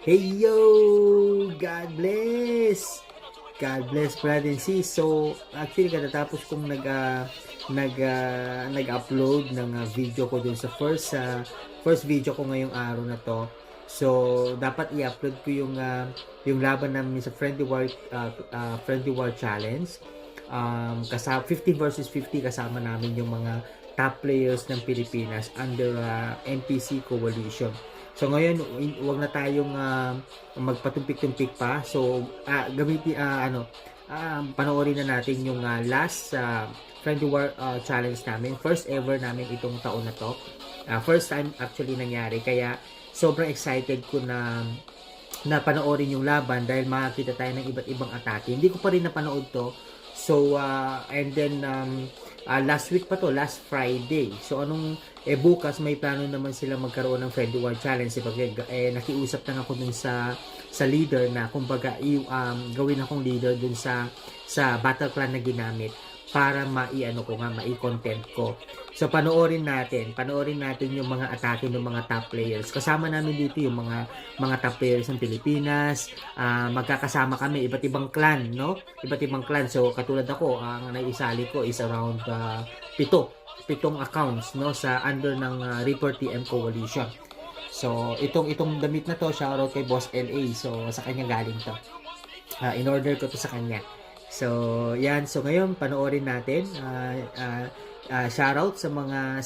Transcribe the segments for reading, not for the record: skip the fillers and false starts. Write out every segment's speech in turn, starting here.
Hey yo! God bless! God bless brother and sis. So, actually katatapos kong nag-upload ng video ko dun sa first video ko ngayong araw na to. So, dapat i-upload ko yung laban namin sa Friendly War Challenge. Kasama 50 versus 50 kasama namin yung mga top players ng Pilipinas under NPC Coalition. So ngayon, wag na tayong magpatumpik-tumpik pa. So panoorin na natin yung last Friendly War challenge namin. First ever namin itong taon na to. First time actually nangyari, kaya sobrang excited ko na panoorin yung laban dahil makakita tayo ng iba't ibang atake. Hindi ko pa rin napanood to. So, and then, last week pa to, last Friday. So, bukas may plano naman sila magkaroon ng Friendly War Challenge. Nakiusap na ako dun sa leader na, kumbaga, gawin akong leader dun sa battle plan na ginamit para mai-content ko. So, panoorin natin yung mga atake ng mga top players. Kasama namin dito yung mga top players ng Pilipinas. Magkakasama kami, iba't ibang clan, no? Iba't ibang clan. So, katulad ako, ang naisali ko is around pitong accounts, no? Sa under ng Reaper TM Coalition. So, itong damit na to, shoutout kay Boss LA. So, sa kanya galing to. In-order ko to sa kanya. So, yan. So, ngayon, panoorin natin. Shoutout sa mga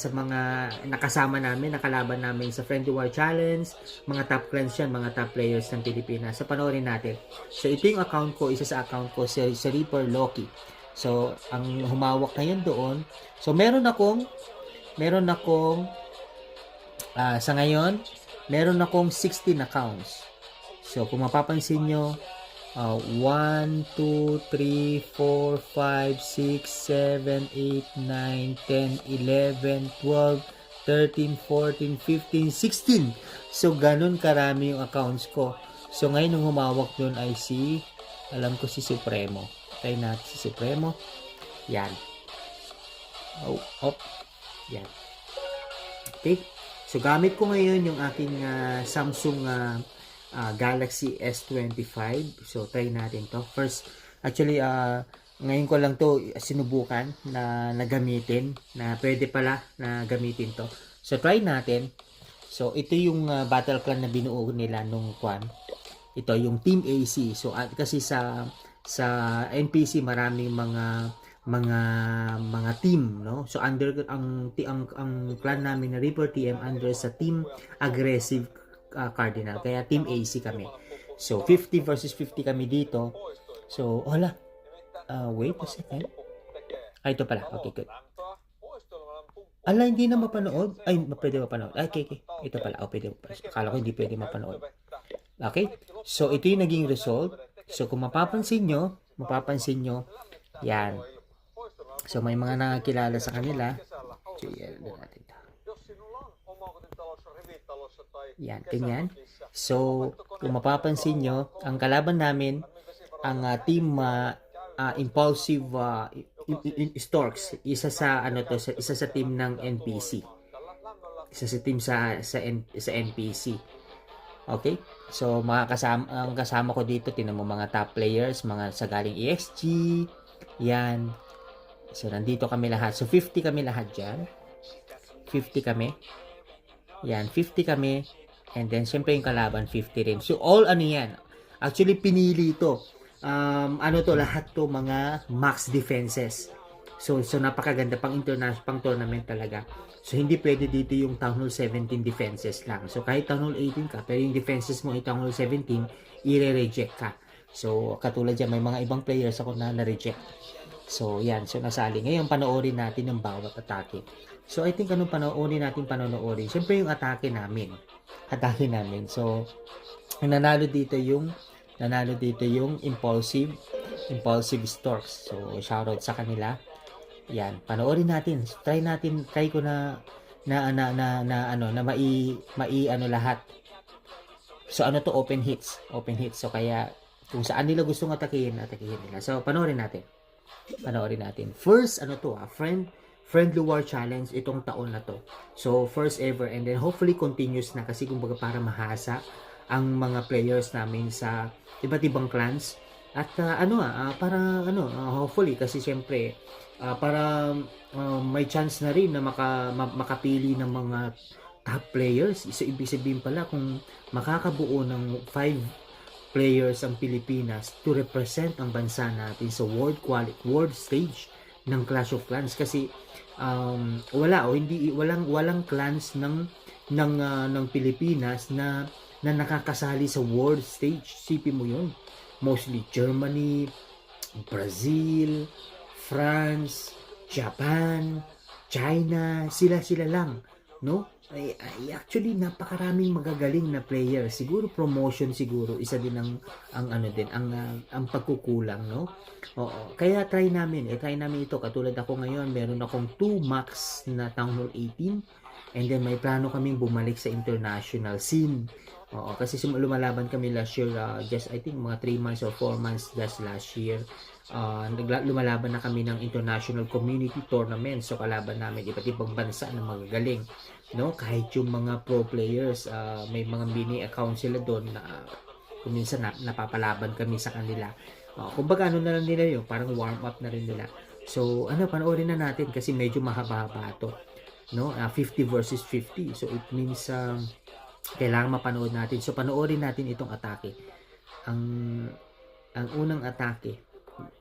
nakasama namin, nakalaban namin sa Friendly War Challenge. Mga top clans yan, mga top players ng Pilipinas. So, panoorin natin. So, ito yung account ko. Isa sa account ko, si Reaper Loki. So, ang humawak ngayon doon. So, meron akong sa ngayon, meron akong 16 accounts. So, kung mapapansin nyo, 1, 2, 3, 4, 5, 6, 7, 8, 9, 10, 11, 12, 13, 14, 15, 16. So, ganun karami yung accounts ko. So, ngayon yung humawak doon ay alam ko si Supremo. Try natin si Supremo. Yan. Yan. Okay. So, gamit ko ngayon yung aking Samsung Galaxy S25. So, try natin to. First, actually, ngayon ko lang to sinubukan na gamitin, na pwede pala na gamitin to. So, try natin. So, ito yung battle clan na binuo nila nung kwan. Ito yung Team AC. So, kasi sa NPC maraming mga team, no? So under ang clan namin na Reaper TM under sa Team Aggressive Cardinal, kaya Team AC kami. So 50 versus 50 kami dito. So wait a second. Ito pala. Okay, good. Hindi na mapanood. Pwede mapanood. Okay. Ito pala. Pwede mapanood. Akala ko hindi pwede mapanood. Okay. So ito yung naging result. So kung mapapansin nyo, yan. So, may mga nakakilala sa kanila. So, yan, ganyan. So, kung mapapansin nyo, ang kalaban namin, ang team Impulsive Storks, isa sa team ng NPC. Isa sa team sa NPC. Okay? So, ang kasama ko dito, tinan mo mga top players, mga sa galing EXG, yan. So, nandito kami lahat. So, 50 kami lahat dyan. 50 kami. Yan, 50 kami. And then, syempre yung kalaban, 50 rin. So, all yan. Actually, pinili ito. Lahat to mga max defenses. So napakaganda pang international, pang tournament talaga. So, hindi pwede dito yung Town Hall 17 defenses lang. So, kahit Town Hall 18 ka, pero yung defenses mo ay Town Hall 17, i-reject ka. So, katulad dyan, may mga ibang players ako na na-reject. So, yan. So, nasali. Ngayon, panoorin natin yung bawat atake. So, I think anong panoorin natin panoorin? Siyempre, yung atake namin. So, ang nanalo dito yung Impulsive Storks. So, shoutout sa kanila. Yan. Panoorin natin. Try ko na lahat. So, open hits. So, kaya, kung saan nila gustong atakihin nila. So, panoorin natin. First, Friendly War Challenge itong taon na to. So, first ever, and then hopefully continuous na kasi kumbaga para mahasa ang mga players namin sa iba't ibang clans. At para hopefully kasi siyempre para may chance na rin na makapili ng mga top players. So ibig sabihin pala kung makakabuo ng 5 players ang Pilipinas to represent ang bansa natin sa world stage ng Clash of Clans kasi walang clans ng Pilipinas na nakakasali sa world stage. Sipin mo 'yun. Mostly Germany, Brazil, France, Japan, China, sila lang, no? Actually napakaraming magagaling na player. Siguro promotion siguro isa din ang pagkukulang, no? Oo. Kaya try namin ito. Katulad ako ngayon, meron akong 2 max na Town Hall 18 and then may plano kaming bumalik sa international scene. Oo, kasi lumalaban kami last year, just I think mga 3 months or 4 months just last year. Lumalaban na kami ng international community tournament. So kalaban namin iba't ibang bansa na magagaling, no? Kahit yung mga pro players, may mga mini account sila doon na kung minsan napapalaban kami sa kanila. Kumbaga na lang nila yun, parang warm up na rin nila. So panoorin na natin kasi medyo mahaba-haba to, no? 50 versus 50. So it means kailangan mapanood natin. So panoorin natin itong atake. Ang unang atake,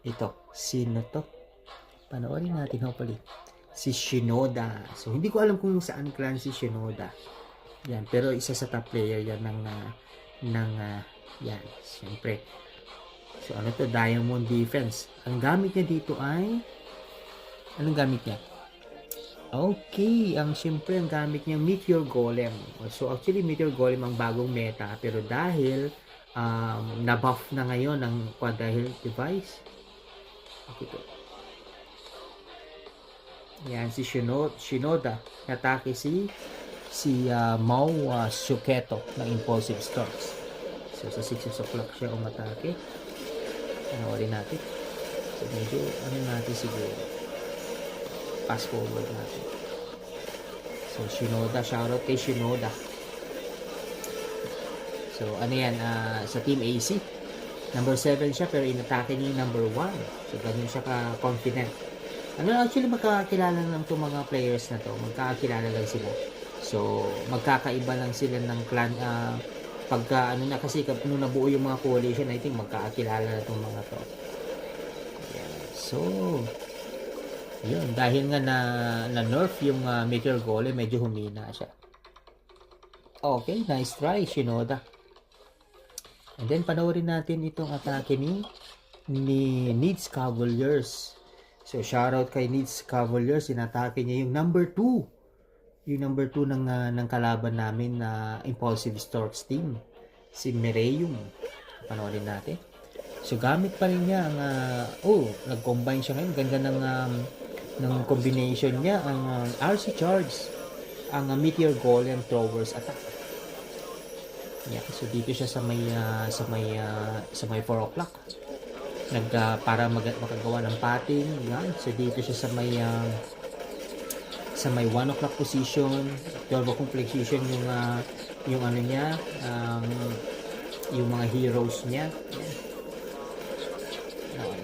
ito, sino to? Panoorin natin hopefully. Si Shinoda. So hindi ko alam kung saan clan si Shinoda. Yan, pero isa sa top player yan yan, siyempre. So ano to? Diamond Defense. Ang gamit niya dito ay anong gamit niya? Okay, siyempre ang gamit niya Meteor Golem. So actually Meteor Golem ang bagong meta, pero dahil na-buff na ngayon ng dahil device. Okay to. Yan si Shinoda. Natake si Mao Suketo ng Impulsive Storks. So sa 6 o'clock siya umatake. Panoorin natin. So medyo natin siguro. Fast forward natin. So Shinoda, shoutout kay Shinoda. So yan, sa Team AC. Number 7 siya pero inatake niya yung number 1. So ganun siya ka-confident. Actually magkakilala lang itong mga players na to. Magkakilala lang sila. So magkakaiba lang sila ng clan. Pagka kasi nung nabuo yung mga coalition, I think magkakilala na itong mga to. Yeah. So yun, dahil nga na nerf yung Meteor Golem, medyo humina siya. Okay, nice try, Shinoda. And then panoorin natin itong atake ni Needs Cavaliers. So shoutout kay Needs Cavaliers, inatake niya yung number 2. Yung number 2 ng kalaban namin na Impulsive Storks team, si Mireum. Panoorin natin. So gamit pa rin niya ang nag-combine siya ngayon. Ganda ng combination niya, ang RC Charge, ang Meteor Golem Throwers attack. Yeah, so dito siya sa may 4 o'clock. Para makagawa ng patting. Yan. So dito siya sa may 1 o'clock position, 12 o'clock position yung niya, yung mga heroes niya. Yan.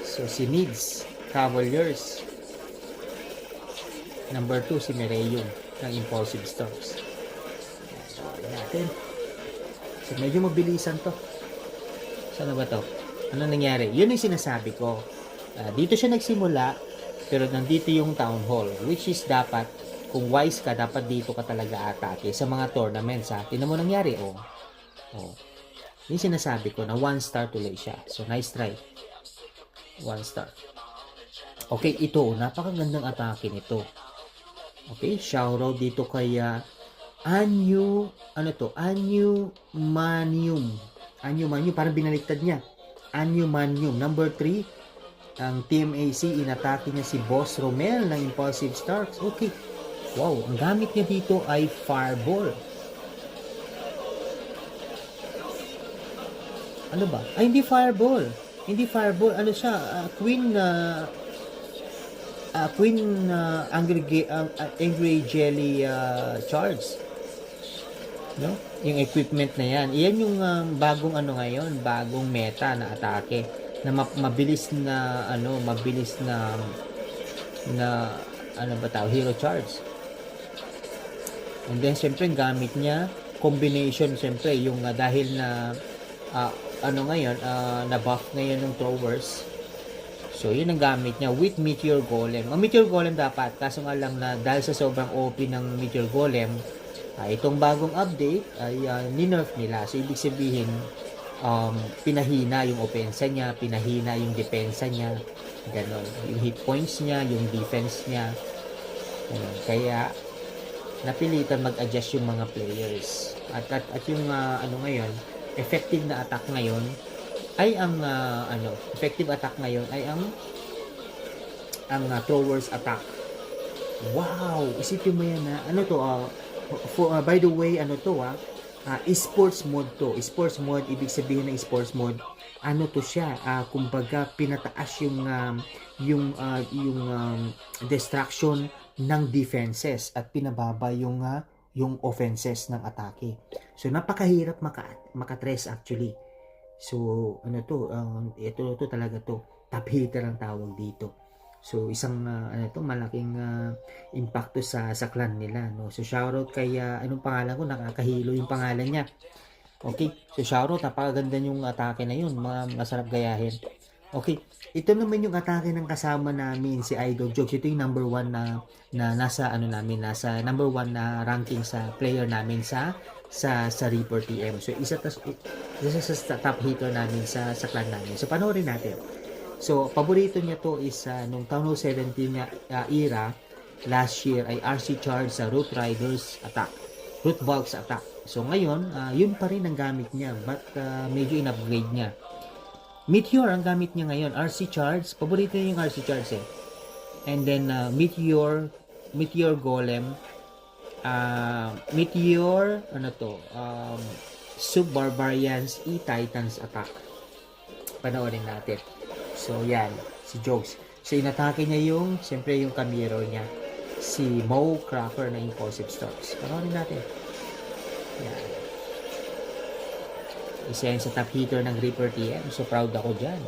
So si Needs Cavaliers, number 2 si Mireum ng Impulsive Storks. Natin. So medyo mabilisan to. Saan ba to? Ano nangyari? Yun yung sinasabi ko. Dito siya nagsimula, pero nandito yung Town Hall, which is dapat, kung wise ka, dapat dito ka talaga atake sa mga tournaments. Tingnan mo nangyari, yung sinasabi ko na 1 star tuloy siya. So nice try. 1 star. Okay, ito, napakagandang atake nito. Okay, shoutout dito kay Anyu Manium, parang binaliktad niya. Anyu Manium, number 3, ang Team AC, inatake niya si Boss Romel ng Impulsive Storks. Okay, wow, ang gamit niya dito ay Fireball. Ano ba? Ay, hindi Fireball. Ano siya? Queen Angry Jelly Charge. no? Yung equipment na yan. Iyan yung bagong ano ngayon, bagong meta na atake na mabilis na mabilis na ano ba tawag, hero charge. And then syempre gamit niya combination syempre yung dahil na ah, ano ngayon na buff ngayon ng throwers. So yun ang gamit niya with Meteor Golem. Ang Meteor Golem dapat, kaso nga lang na dahil sa sobrang OP ng Meteor Golem, itong bagong update ay ninerf nila. So ibig sabihin pinahina yung opensa niya, pinahina yung depensa niya, ganon. Yung hit points niya, yung defense niya. Ganon. Kaya napilitan mag-adjust yung mga players. At yung ano ngayon, effective na attack ngayon ay ang effective attack ngayon ay ang throwers attack. Wow, isipin mo yan ano to by the way ano to esports mode to. Esports mode, ibig sabihin ng esports mode, ano to siya, kumbaga pinataas yung distraction ng defenses at pinababa yung offenses ng atake. So napakahirap makatrace actually. So ano to, ito talaga to, top hitter ang tawag dito. So isang malaking impacto sa clan nila, no. So shoutout kay anong pangalan ko, nakakahilo yung pangalan niya. Okay, so shoutout, napakaganda yung atake na yun, masarap gayahin. Okay, ito naman yung atake ng kasama namin si Idol Jokes. Ito yung number 1 na nasa nasa number 1 na ranking sa player namin sa Reaper TM. So isa sa top hitter namin sa clan namin. So panoorin natin. So paborito niya to is nung Town Hall 17 era last year ay RC Charge sa Root Riders attack, Root Valks attack. So ngayon yun pa rin ang gamit niya, but medyo in-upgrade niya. Meteor ang gamit niya ngayon, RC Charge. Paborito niya yung RC Charge eh. And then Meteor Golem, Meteor Sub-Barbarians E-Titans attack. Panoorin natin. So yan, si Jokes. So inatake niya siyempre yung kamero niya, si Mo Cracker na Impulsive Storks. Panoorin natin. Yan. Isa yan sa top hitter ng Reaper TM. So proud ako dyan.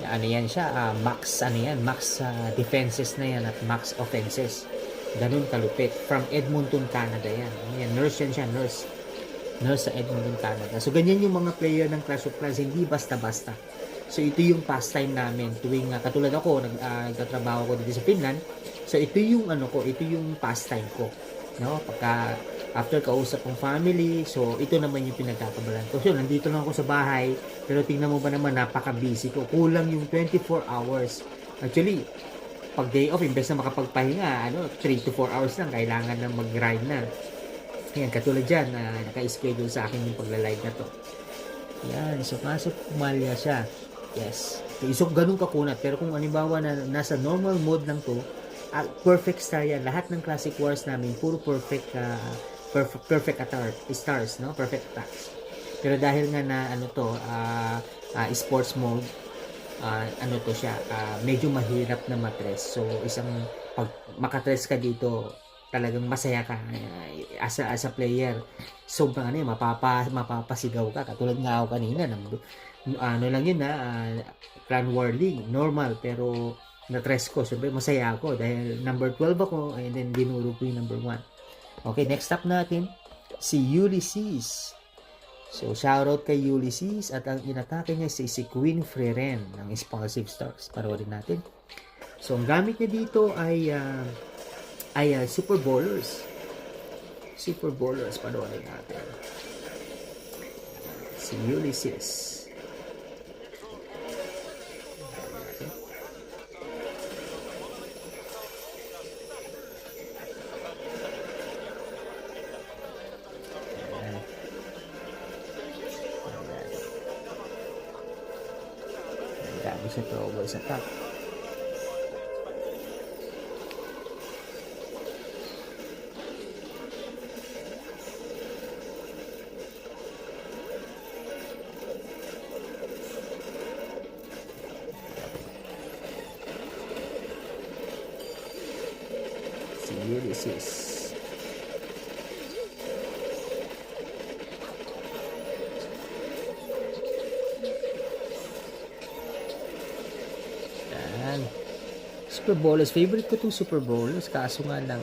Ano yan siya, max defenses na yan at max offenses. Ganun kalupit. From Edmonton, Canada yan. Nurse yan siya, nurse sa Edmonton, Canada. So ganyan yung mga player ng Clash of Clans, hindi basta-basta. So ito yung pastime namin tuwing katulad ako nagtatrabaho ko dito sa Finland. So ito yung ito yung pastime ko, no? Pagka after kausap ng family, so ito naman yung pinagkakabalan ko. So nandito lang ako sa bahay, pero tingnan mo ba naman, napaka-busy ko. Kulang yung 24 hours. Actually, pag day off, imbes na makapagpahinga, 3 to 4 hours lang, kailangan na mag-grind na. Yan, katulad dyan, naka-schedule sa akin yung pagla-live na to. Yan, so kaso pumalya siya. Yes. So ganun kakunat. Pero kung halimbawa na nasa normal mode lang to, perfect star yan. Lahat ng classic wars namin, puro perfect stars, no? Perfect attacks. Pero dahil nga na sports mode, to siya, medyo mahirap na matres. So isang pag makatres ka dito, talagang masaya ka as a player. Sobrang mapapasigaw ka. Katulad nga ako kanina, lang yun Clan War League, normal, pero na-tres ko. Siyempre masaya ako dahil number 12 ako, and then dinuro ko yung number 1. Okay, next up natin, si Ulysses. So, shoutout kay Ulysses, at ang inatake niya si Queen Frieren ng Impulsive Storks. Parorin natin. So, ang gamit niya dito ay Super Bowlers. Super Bowlers, parorin natin. Si Ulysses. Sa throwers attack. Si Ulysses. Super Bowlers. Favorite ko itong Super Bowlers. Kaso nga lang,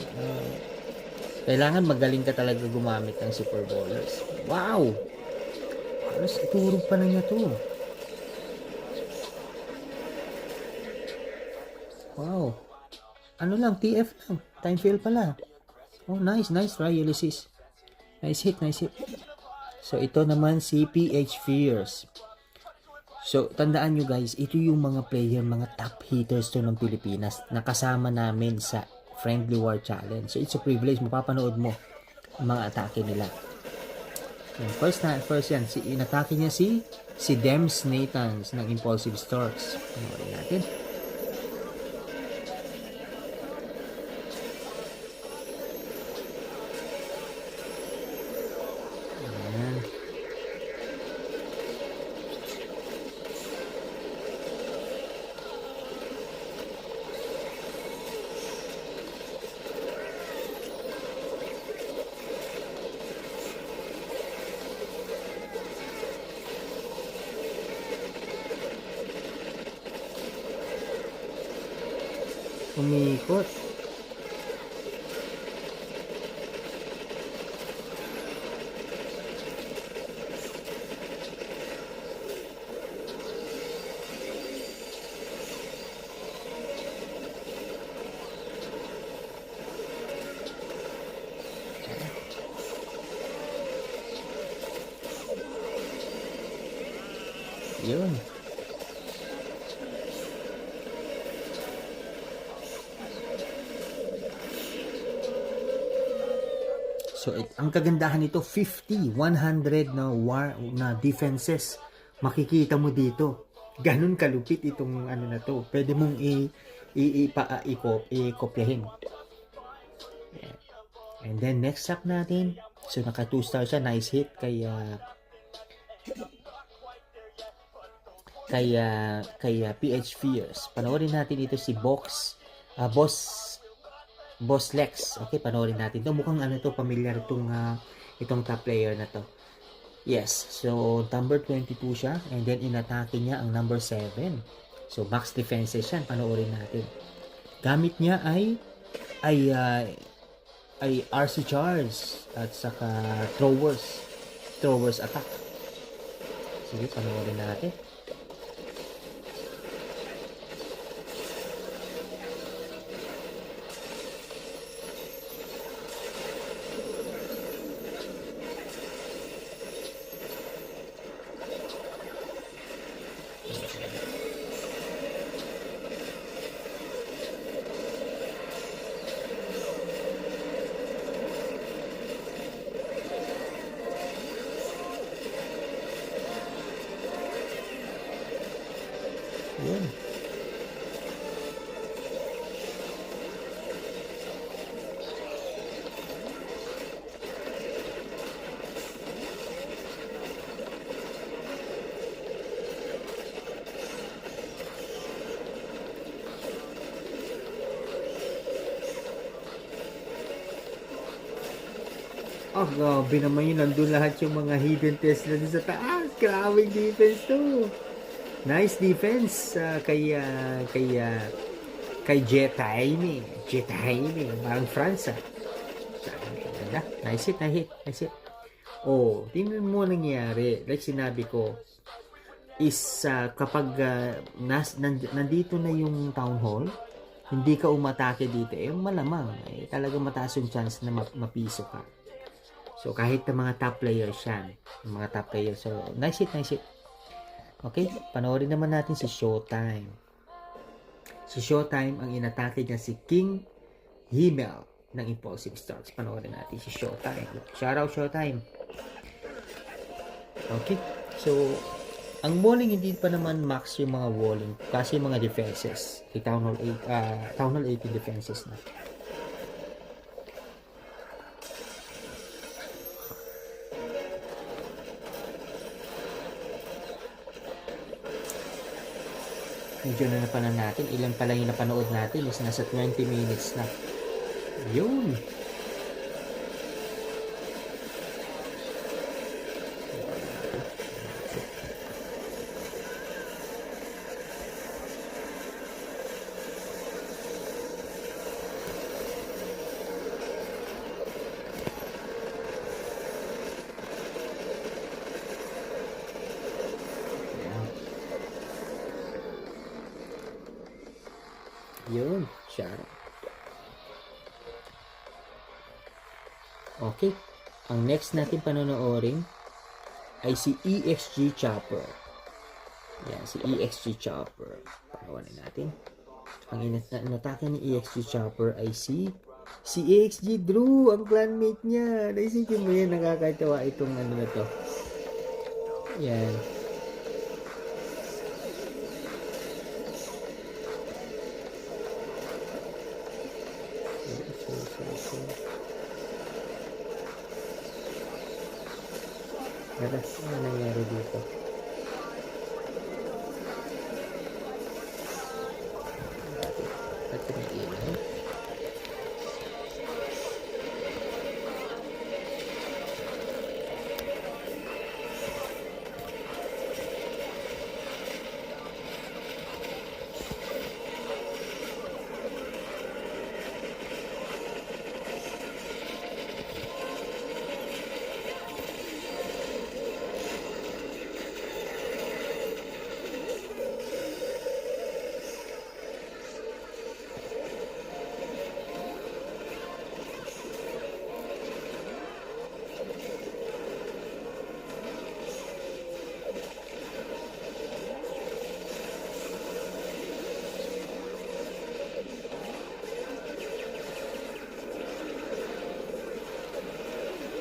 kailangan magaling ka talaga gumamit ng Super Bowlers. Wow! Alas, iturog pa na niya to. Wow. Ano lang, TF lang. Time fail pala. Oh, nice try, Ulysses. Nice hit. So, ito naman si PH Fierce. So, tandaan nyo guys, ito yung mga player, mga top hitters to ng Pilipinas na kasama namin sa Friendly War Challenge. So, it's a privilege. Mapapanood mo ang mga atake nila. Yan, first yan, inatake niya si Dems Nathans ng Impulsive Storks. Panoorin natin. Umikot. Yun. So, ang kagandahan nito, 50, 100 na defenses. Makikita mo dito. Ganun kalupit itong ano na to. Pwede mong i-kopyahin. And then, next up natin. So, naka 2 star siya. Nice hit kay PH Fierce. Panoorin natin ito si Boss Lex. Okay, panoorin natin. Ito mukhang ano to, familiar itong top player na to. Yes, so number 22 siya and then inatake niya ang number 7. So max defenses yan, panoorin natin. Gamit niya ay RC charge at saka throwers attack. Sige, panoorin natin. Yun. Oh, grabe naman yun. Nandun lahat yung mga hidden test na sa taas. Grabe defense to. Nice defense kay Jetaime. Parang France. Ganda. Nice hit. Oh, tingnan mo nangyari. Like sinabi ko, is kapag nandito na yung town hall, hindi ka umatake dito, malamang, talaga mataas yung chance na mapiso ka. So, kahit na mga top players yan. Mga top players. So, nice hit. Okay, panoorin naman natin si Showtime. Si Showtime, ang inatake niya si King Himmel ng Impulsive Storks. Panoorin natin si Showtime. Shoutout Showtime. Okay, so ang walling hindi pa naman max yung mga walling kasi yung mga defenses. Town Hall 18 defenses na. Medyo na napanood natin. Ilan pala yung napanood natin is nasa 20 minutes na. Yun. Yun, Shara. Okay. Ang next natin panonoorin ay si EXG Chopper. Yan, si EXG Chopper. Panawanin natin. Ang inatake ni EXG Chopper ay si EXG Drew, ang clanmate niya. Naisipin mo yan, nakakatawa itong ano na to. Yan. Ano nangyari dito? At pinag-ilan.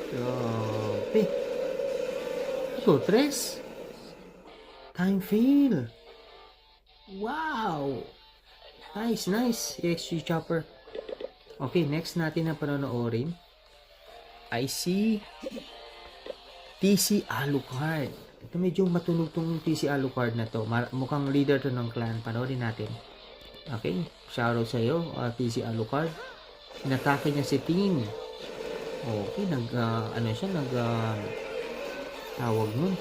Grabe. Ito, tres. Time fill. Wow. Nice, nice. EXG Chopper. Okay, next natin na panonoorin ay si TC Alucard. Ito medyo matunog tong TC Alucard na to. Mukhang leader to ng clan. Panoorin natin. Okay, shoutout sa iyo, TC Alucard. Inatake niya si Ting. Okay, tawag nun.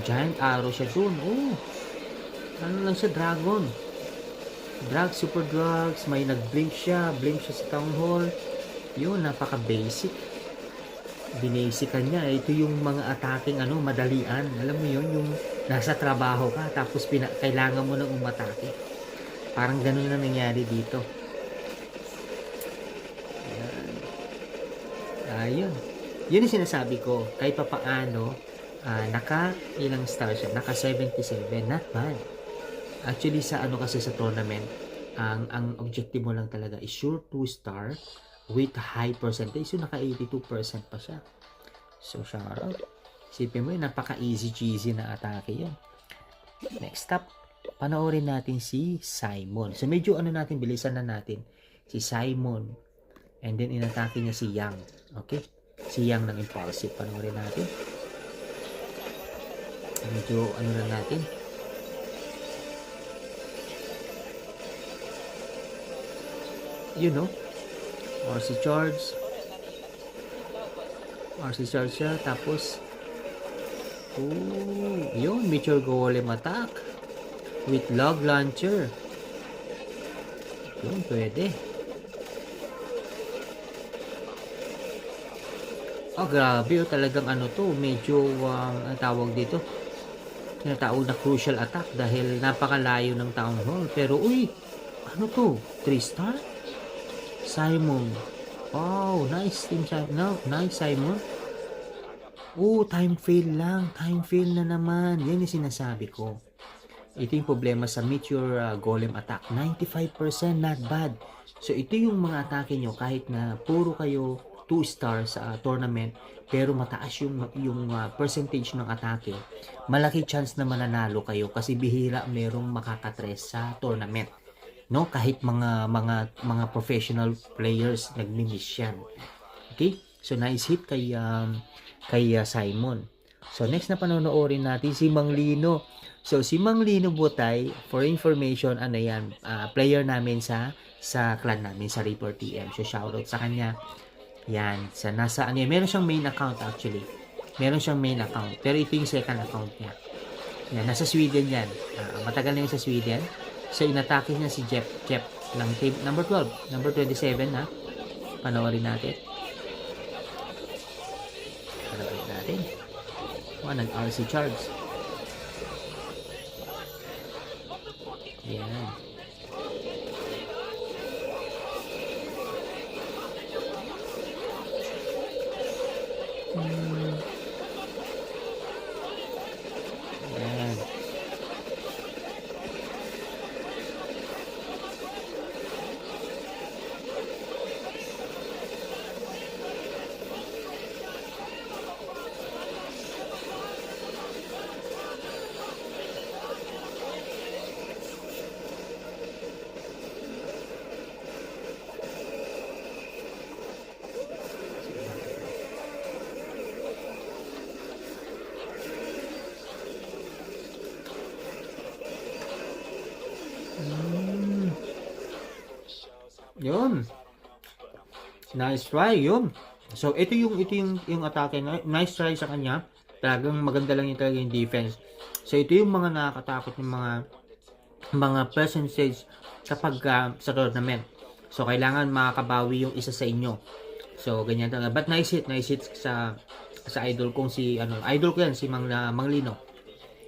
Giant arrow siya dun. Oh, ano lang siya, dragon. Super drugs. May nag-blink siya sa town hall. Yun, napaka-basic. Binasican niya. Ito yung mga attacking, madalian. Alam mo yun, yung nasa trabaho ka, tapos kailangan mo nang umatake. Parang ganun na nangyari dito. Ayun. Yun yung sinasabi ko. Kahit pa paano, naka ilang star siya? Naka 77. Not bad. Actually, sa kasi sa tournament, ang objective mo lang talaga is sure 2 star with high percentage. So, naka 82% pa siya. So, shoutout. Isipin mo yun, napaka-easy cheesy na atake yun. Next up, panoorin natin si Simon. So, medyo natin, bilisan na natin. Si Simon. And then, inatake niya si Yang. Okay? Si Yang ng Impulsive. Panoorin natin. Medyo, na natin. You know? RC Charge siya. Tapos, yun. Meteor Golem attack. With Log Launcher. Yun, pwede. Oh, grabe. Talagang to. Medyo, ang tawag dito. Tinatawag na crucial attack dahil napakalayo ng Town Hall. Pero, to? 3 star? Simon. Wow, nice team Simon. No, nice Simon. Time fail lang. Time fail na naman. Yan yung sinasabi ko. Ito yung problema sa Meteor Golem attack. 95% not bad. So, ito yung mga atake nyo kahit na puro kayo 2 star sa tournament pero mataas yung percentage ng atake. Malaki chance na mananalo kayo kasi bihira merong makakatres sa tournament. No, kahit mga professional players nagmi-miss yan. Okay? So nice hit kay Simon. So next na panonoorin natin si Mang Lino. So si Mang Lino Butay, for information, yan, player namin sa clan namin sa Reaper TM. So shoutout sa kanya. Yan, nasa meron siyang main account actually. Meron siyang main account, pero ito yung second account niya. Yan, nasa Sweden yan. Matagal na yung sa Sweden. So, inatake niya si Jeff ng team number 12, number 27 ha. Panoorin natin. Nag-RC charge. Yan. Hmm, yan. Hmm, yun. Nice try, yun. So, ito yung atake. Nice try sa kanya. Talagang maganda lang yung talaga yung defense. So, ito yung mga nakakatakot ng mga percentage kapag sa tournament. So, kailangan makakabawi yung isa sa inyo. So, ganyan talaga. But nice hit sa idol kong si, idol ko yan, si Manglino.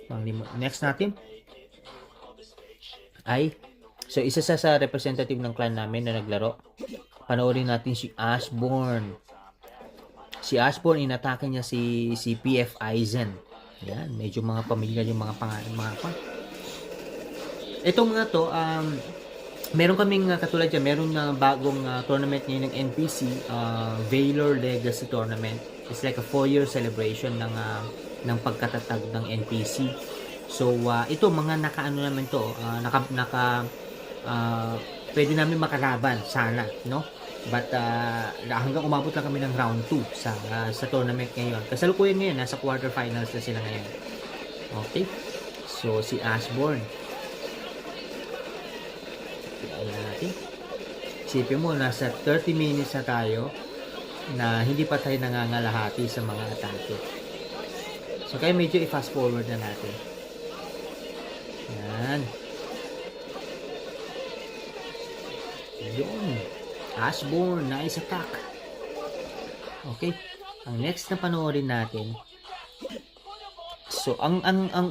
Manglino. Next natin ay, so, isa sa representative ng clan namin na naglaro. Panoorin natin si Ashbourne. Si Ashbourne, inatake niya si PF Aizen. Yan, medyo mga pamilya yung mga pangalan, Itong mga to, meron kaming katulad dyan, meron na bagong tournament ngayon ng NPC, Valor Legacy Tournament. It's like a 4-year celebration ng pagkatatag ng NPC. So, ito, mga nakaano naman to, pwede namin makalaban, sana, no? But, hanggang umabot lang kami ng round 2 sa tournament ngayon. Kasalukuyan ngayon, nasa quarterfinals na sila ngayon. Okay? So, si Ashbourne. Ayan natin. Isipin mo, nasa 30 minutes na tayo na hindi pa tayo nangangalahati sa mga atake. So, kaya medyo i-fast forward na natin. Yan. Yun. Ashbourne, nice attack. Okay. Ang next na panoorin natin. So, ang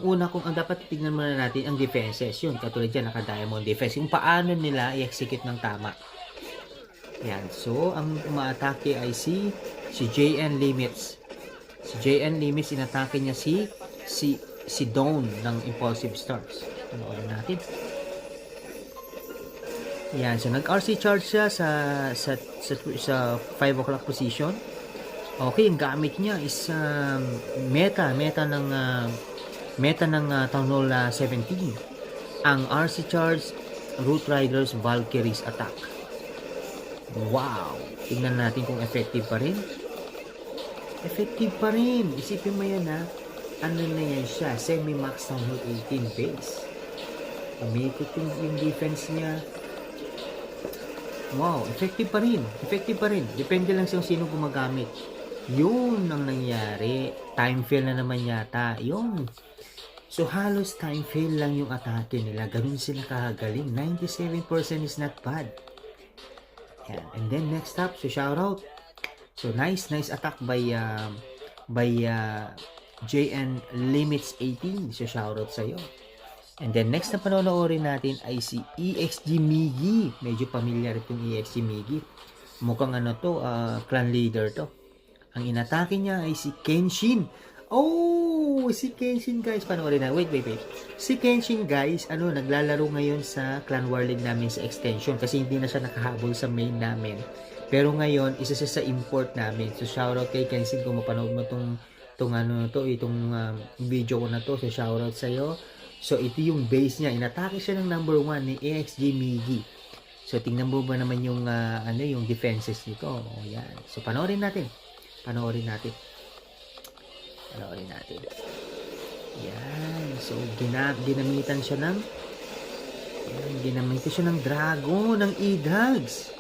una kong ang dapat tingnan muna natin ang defenses. Yun, katulad dyan, naka-diamond defense. Yung paano nila i-execute ng tama. Yan. So, ang umaatake ay si JN Limits. Si JN Limits, inatake niya si Dawn ng Impulsive Stars. Panoorin natin. Yan. So, nag-RC charge siya sa 5 o'clock position. Okay, yung gamit niya is meta ng Town Hall 17. Ang RC Charge Root Riders Valkyries attack. Wow! Tingnan natin kung effective pa rin. Effective pa rin. Isipin mo yan ano na yan siya, semi-max Town Hall 18 base. Umikot yung defense niya. Wow, effective pa rin. Effective pa rin. Depende lang sa sino gumagamit. Yun ang nangyari. Time fail na naman yata. Yun. So, halos time fail lang yung atake nila. Ganun sila kahagaling. 97% is not bad. Yan. And then, next up, so shout out. So, nice attack by JN Limits 18. So, shout out sa'yo. And then, next na panonoorin natin ay si EXG Migi. Medyo familiar itong EXG Migi. Mukhang clan leader to. Ang inatake niya ay si Kenshin. Oh, si Kenshin, guys. Panoorin na. Wait. Si Kenshin, guys, naglalaro ngayon sa Clan War League namin sa extension kasi hindi na siya nakahabol sa main namin. Pero ngayon, isa siya sa import namin. So, shoutout kay Kenshin kung mapanood mo itong video ko na to. So, shoutout sa'yo. So, ito yung base niya. Inatake siya ng number 1 ni EXG Migi. So, tingnan mo ba naman yung defenses nito. Oh, yan. So, panoorin natin. Yan. So, ginamitan siya ng dragon, ng E-Drugs.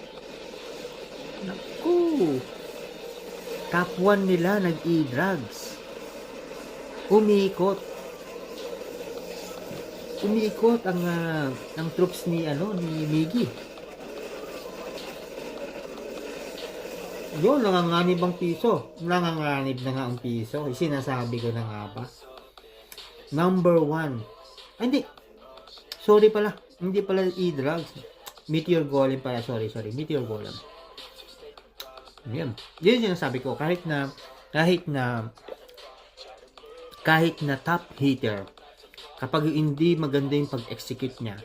Naku. Top 1 nila, nag-E-Drugs. Umikot ang troops ni Migi. Yun, nanganganib ang piso. Nanganganib na nga ang piso. Sinasabi ko na nga ba? Number 1. Hindi. Sorry pala. Hindi pala E-Drugs. Meteor Golem pala. Sorry. Meteor Golem. Yan. Yun yung sinasabi ko. Kahit na kahit na top hitter, kapag hindi maganda yung pag-execute niya,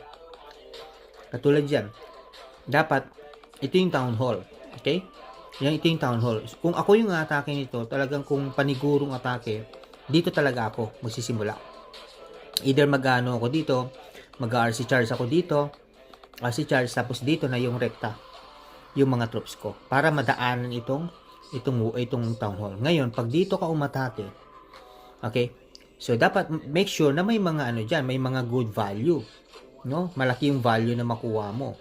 katulad yan, dapat ito yung town hall. Okay? Ito yung town hall. Kung ako yung atake nito, talagang kung panigurong atake, dito talaga ako magsisimula. Either mag-ano ako dito, mag-RC charge ako dito, RC charge, tapos dito na yung rekta, yung mga troops ko, para madaanan itong town hall. Ngayon, pag dito ka umatake, okay, so dapat make sure na may mga ano dyan, may mga good value, no? Malaki yung value na makuha mo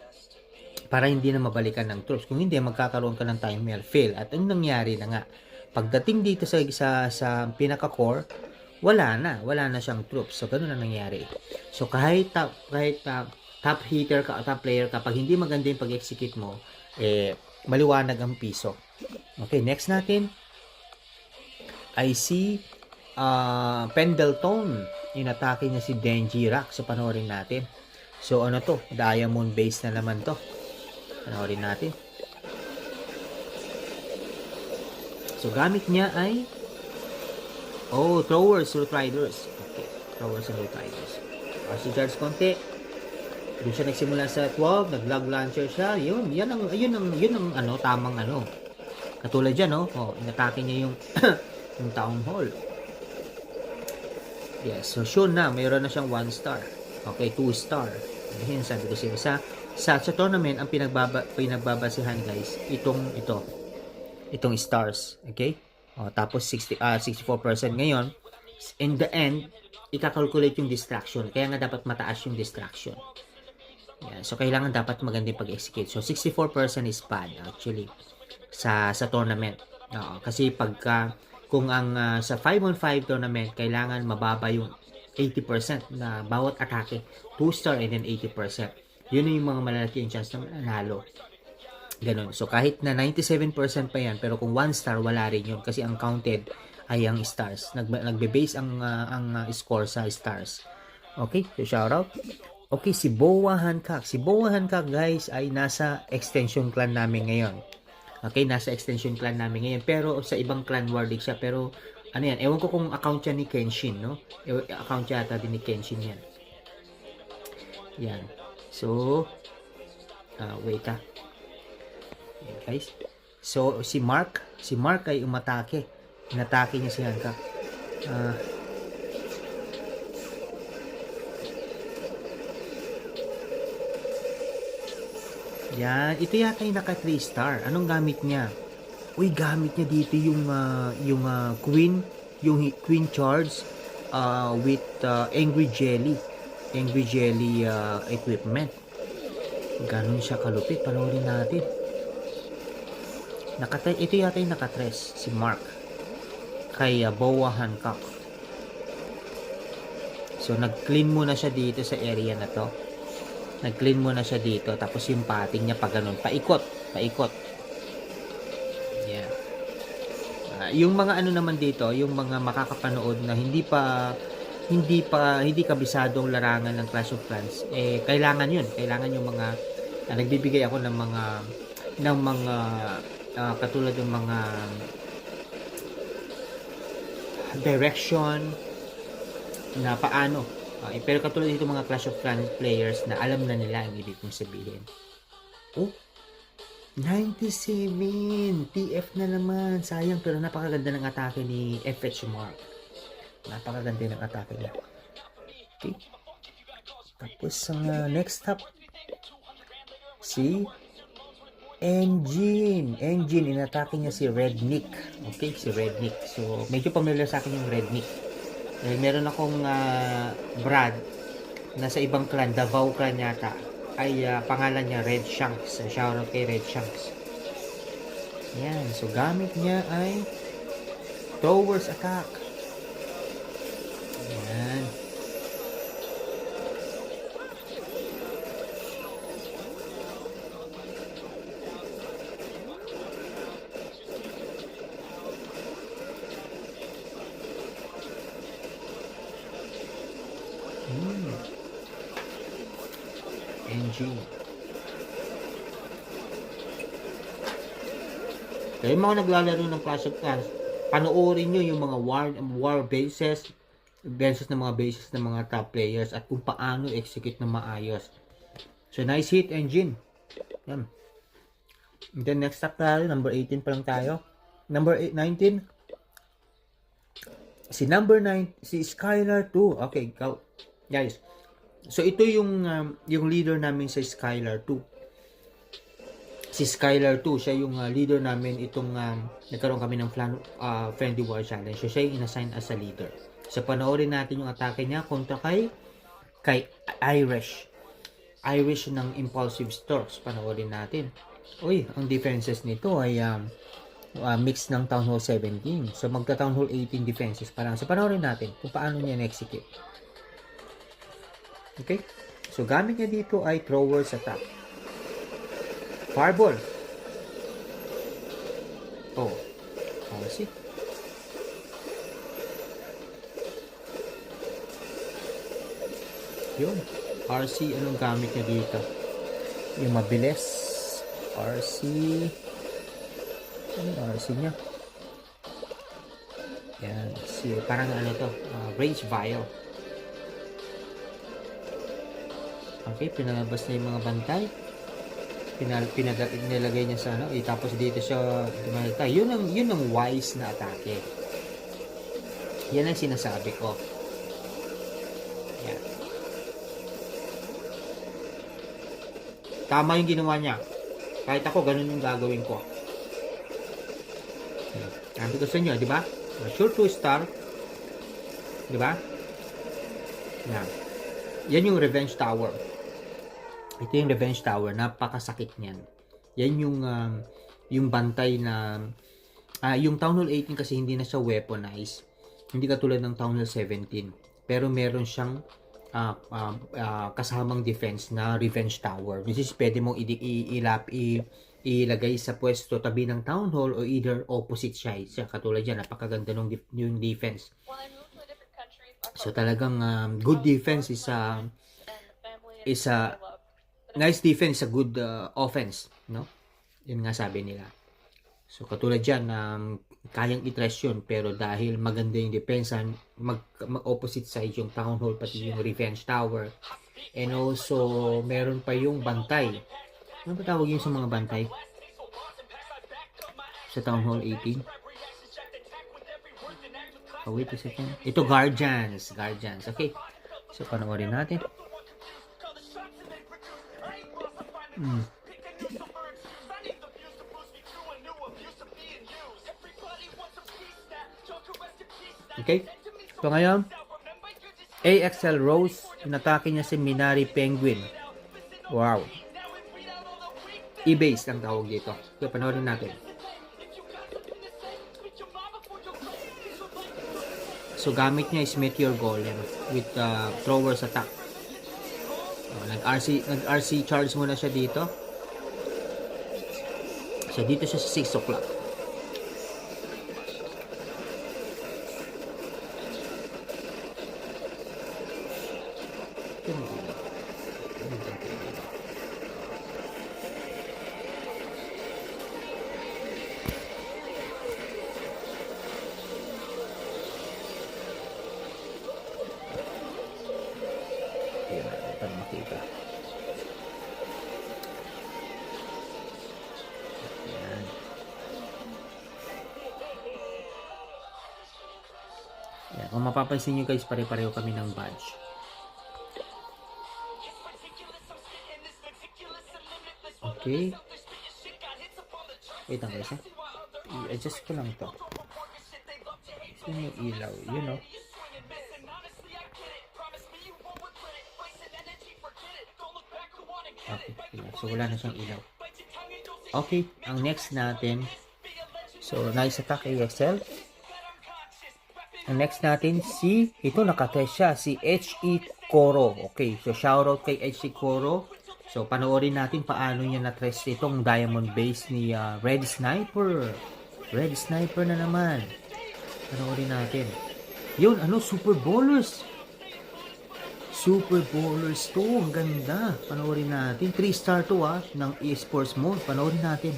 para hindi na mabalikan ng troops. Kung hindi, magkakaroon ka ng timer fail. At anong nangyari na nga, pagdating dito sa pinaka-core, wala na siyang troops. So ganun na nangyari. So kahit top hitter ka, top player ka, pag hindi maganda yung pag-execute mo, maliwanag ang piso. Okay, next natin I see Pendleton. Inatake niya si Denji Rock. So panoorin natin. So ano to? Diamond base na naman to. Panoorin natin. So gamit niya ay throwers, root riders. Okay, throwers and root riders. RC charge konti. Doon siya nagsimula sa 12, nag-log launcher siya. Yun ang tamang ano. Katulad diyan, no? Inatake niya yung yung town hall. Yes, so sure na, mayroon na siyang 1 star. Okay, 2 star. Ayun, sabi ko siya, sa tournament, ang pinagbabasihan, guys, itong stars. Okay? Tapos 64% ngayon. In the end, ikakalculate yung distraction. Kaya nga dapat mataas yung distraction. Yeah, so kailangan dapat magandang pag-execute. So 64% is bad actually sa tournament. Kasi kung ang sa 5-on-5 tournament, kailangan mababa yung 80% na bawat atake, 2 star and then 80%. Yun yung mga malalaki yung chance ng nanalo. Ganun. So kahit na 97% pa yan, pero kung 1 star, wala rin yun kasi ang counted ay ang stars. Nagbe-base ang score sa stars. Okay? So shout out. Okay, si Boa Hancock. Si Boa Hancock, guys, ay nasa extension clan namin ngayon. Okay, nasa extension clan namin ngayon. Pero sa ibang clan wardig siya. Pero ano yan, ewan ko kung account siya ni Kenshin, no? Account yata din ni Kenshin yan. Yan. So, wait Yan, guys. So, si Mark ay umatake. Inatake niya si Hancock. Yan, ito yata yung naka 3 star. Anong gamit niya? Uy, gamit niya dito yung Queen Charge with Angry Jelly equipment. Ganun siya kalupit. Panoorin natin. Ito yata yung naka 3 si Mark kay Boa Hancock. So nag-clean muna siya dito sa area na to. Nag-clean muna siya dito, tapos yung pating niya pa ganun, paikot. Yeah. Yung mga ano naman dito, yung mga makakapanood na hindi kabisadong larangan ng Clash of Clans, kailangan yung mga nagbibigay ako ng mga katulad ng mga direction na paano. Pero katulad dito mga Clash of Clans players na alam na nila ang ibig kong sabihin. 97! TF na naman. Sayang, pero napakaganda ng atake ni FH Mark. Napakaganda ng atake niya. Okay. Tapos ang next up, si Engine, inatake niya si Red Nick. Okay, si Red Nick. So, medyo familiar sa akin yung Red Nick. Meron akong Brad na sa ibang clan, Davao clan yata, ay pangalan niya Red Shanks. Shoutout kay Red Shanks. Yan, so gamit niya ay Towers Attack. Yan. NG. Kaya mga naglalaro ng Clash of Clans, Panoorin nyo yung mga war bases, ng mga bases ng mga top players at kung paano execute na maayos. So, nice hit engine. Yan. And then, next up tayo, number 18 pa lang tayo. Number 19, si number 9, si Skylar 2. Okay, guys. So, ito yung leader namin sa Skylar 2. Si Skylar 2, siya yung leader namin itong nagkaroon kami ng Friendly War Challenge. So, siya yung inassign as a leader. So, panoorin natin yung atake niya kontra kay Irish. Irish ng Impulsive Storks. Panoorin natin. Uy, ang defenses nito ay mix ng Town Hall 17. So, magta Town Hall 18 defenses pa lang. So, panoorin natin kung paano niya na-execute. Okay? So, gamit niya dito ay Thrower's Attack. Fireball. Oh. See? Yun. RC, anong gamit niya dito? Yung mabilis. RC. Ano yung RC niya? Yan. See, parang ano to? Rage Vial. Okay, pinalabas na yung mga bantay. Pinalagay niya sa ano. Tapos dito siya dumalita. Yun ang wise na atake. Yan ang sinasabi ko. Yan. Tama yung ginawa niya. Kahit ako, ganun yung gagawin ko. Sabi ko sa inyo, di ba? Sure to star. Di ba? Yan. Yan yung Revenge Tower. Ito yung Revenge Tower. Napakasakit niyan. Yan yung bantay na yung Town Hall 18 kasi hindi na siya weaponized. Hindi katulad ng Town Hall 17. Pero meron siyang kasamang defense na Revenge Tower. Which is pwede mong ilagay sa pwesto tabi ng Town Hall o either opposite side. Katulad yan, napakaganda ng yung defense. So talagang good defense is a nice defense is a good offense, no? Yun nga sabi nila. So katulad diyan kayang i-trash yun, pero dahil maganda yung depensa, mag-opposite side yung Town Hall pati yung Revenge Tower. And also meron pa yung bantay. Ano ba tawag yun sa mga bantay? Sa Town Hall 18? Oh, wait a second. Ito, Guardians. Okay. So, panoorin natin. Okay. So, ngayon, AXL Rose, inatake niya si Minari Penguin. Wow. E-base ang tawag dito. So, panoorin natin. So, gamit niya is Meteor Golem with Thrower's Attack. Nag-RC charge muna siya dito. So, dito siya sa 6 o'clock. Para makita. Ayan. Ayan. Kung mapapansin nyo guys, pare-pareho kami ng badge. Okay. Wait lang guys, i-adjust ko lang to. So, may ilaw, you know. Okay, so wala na siyang ilaw. Okay, ang next natin, so nice attack AXL. Ang next natin ito nakatest siya, si HE Koro. Okay, so shoutout kay HE Koro. So panoorin natin paano niya na-test itong diamond base ni Red Sniper. Red Sniper na naman. Panoorin natin. Yun, Super Ballers. Super Ballers to. Ang ganda. Panoorin natin. 3-star to ng esports mode. Panoorin natin.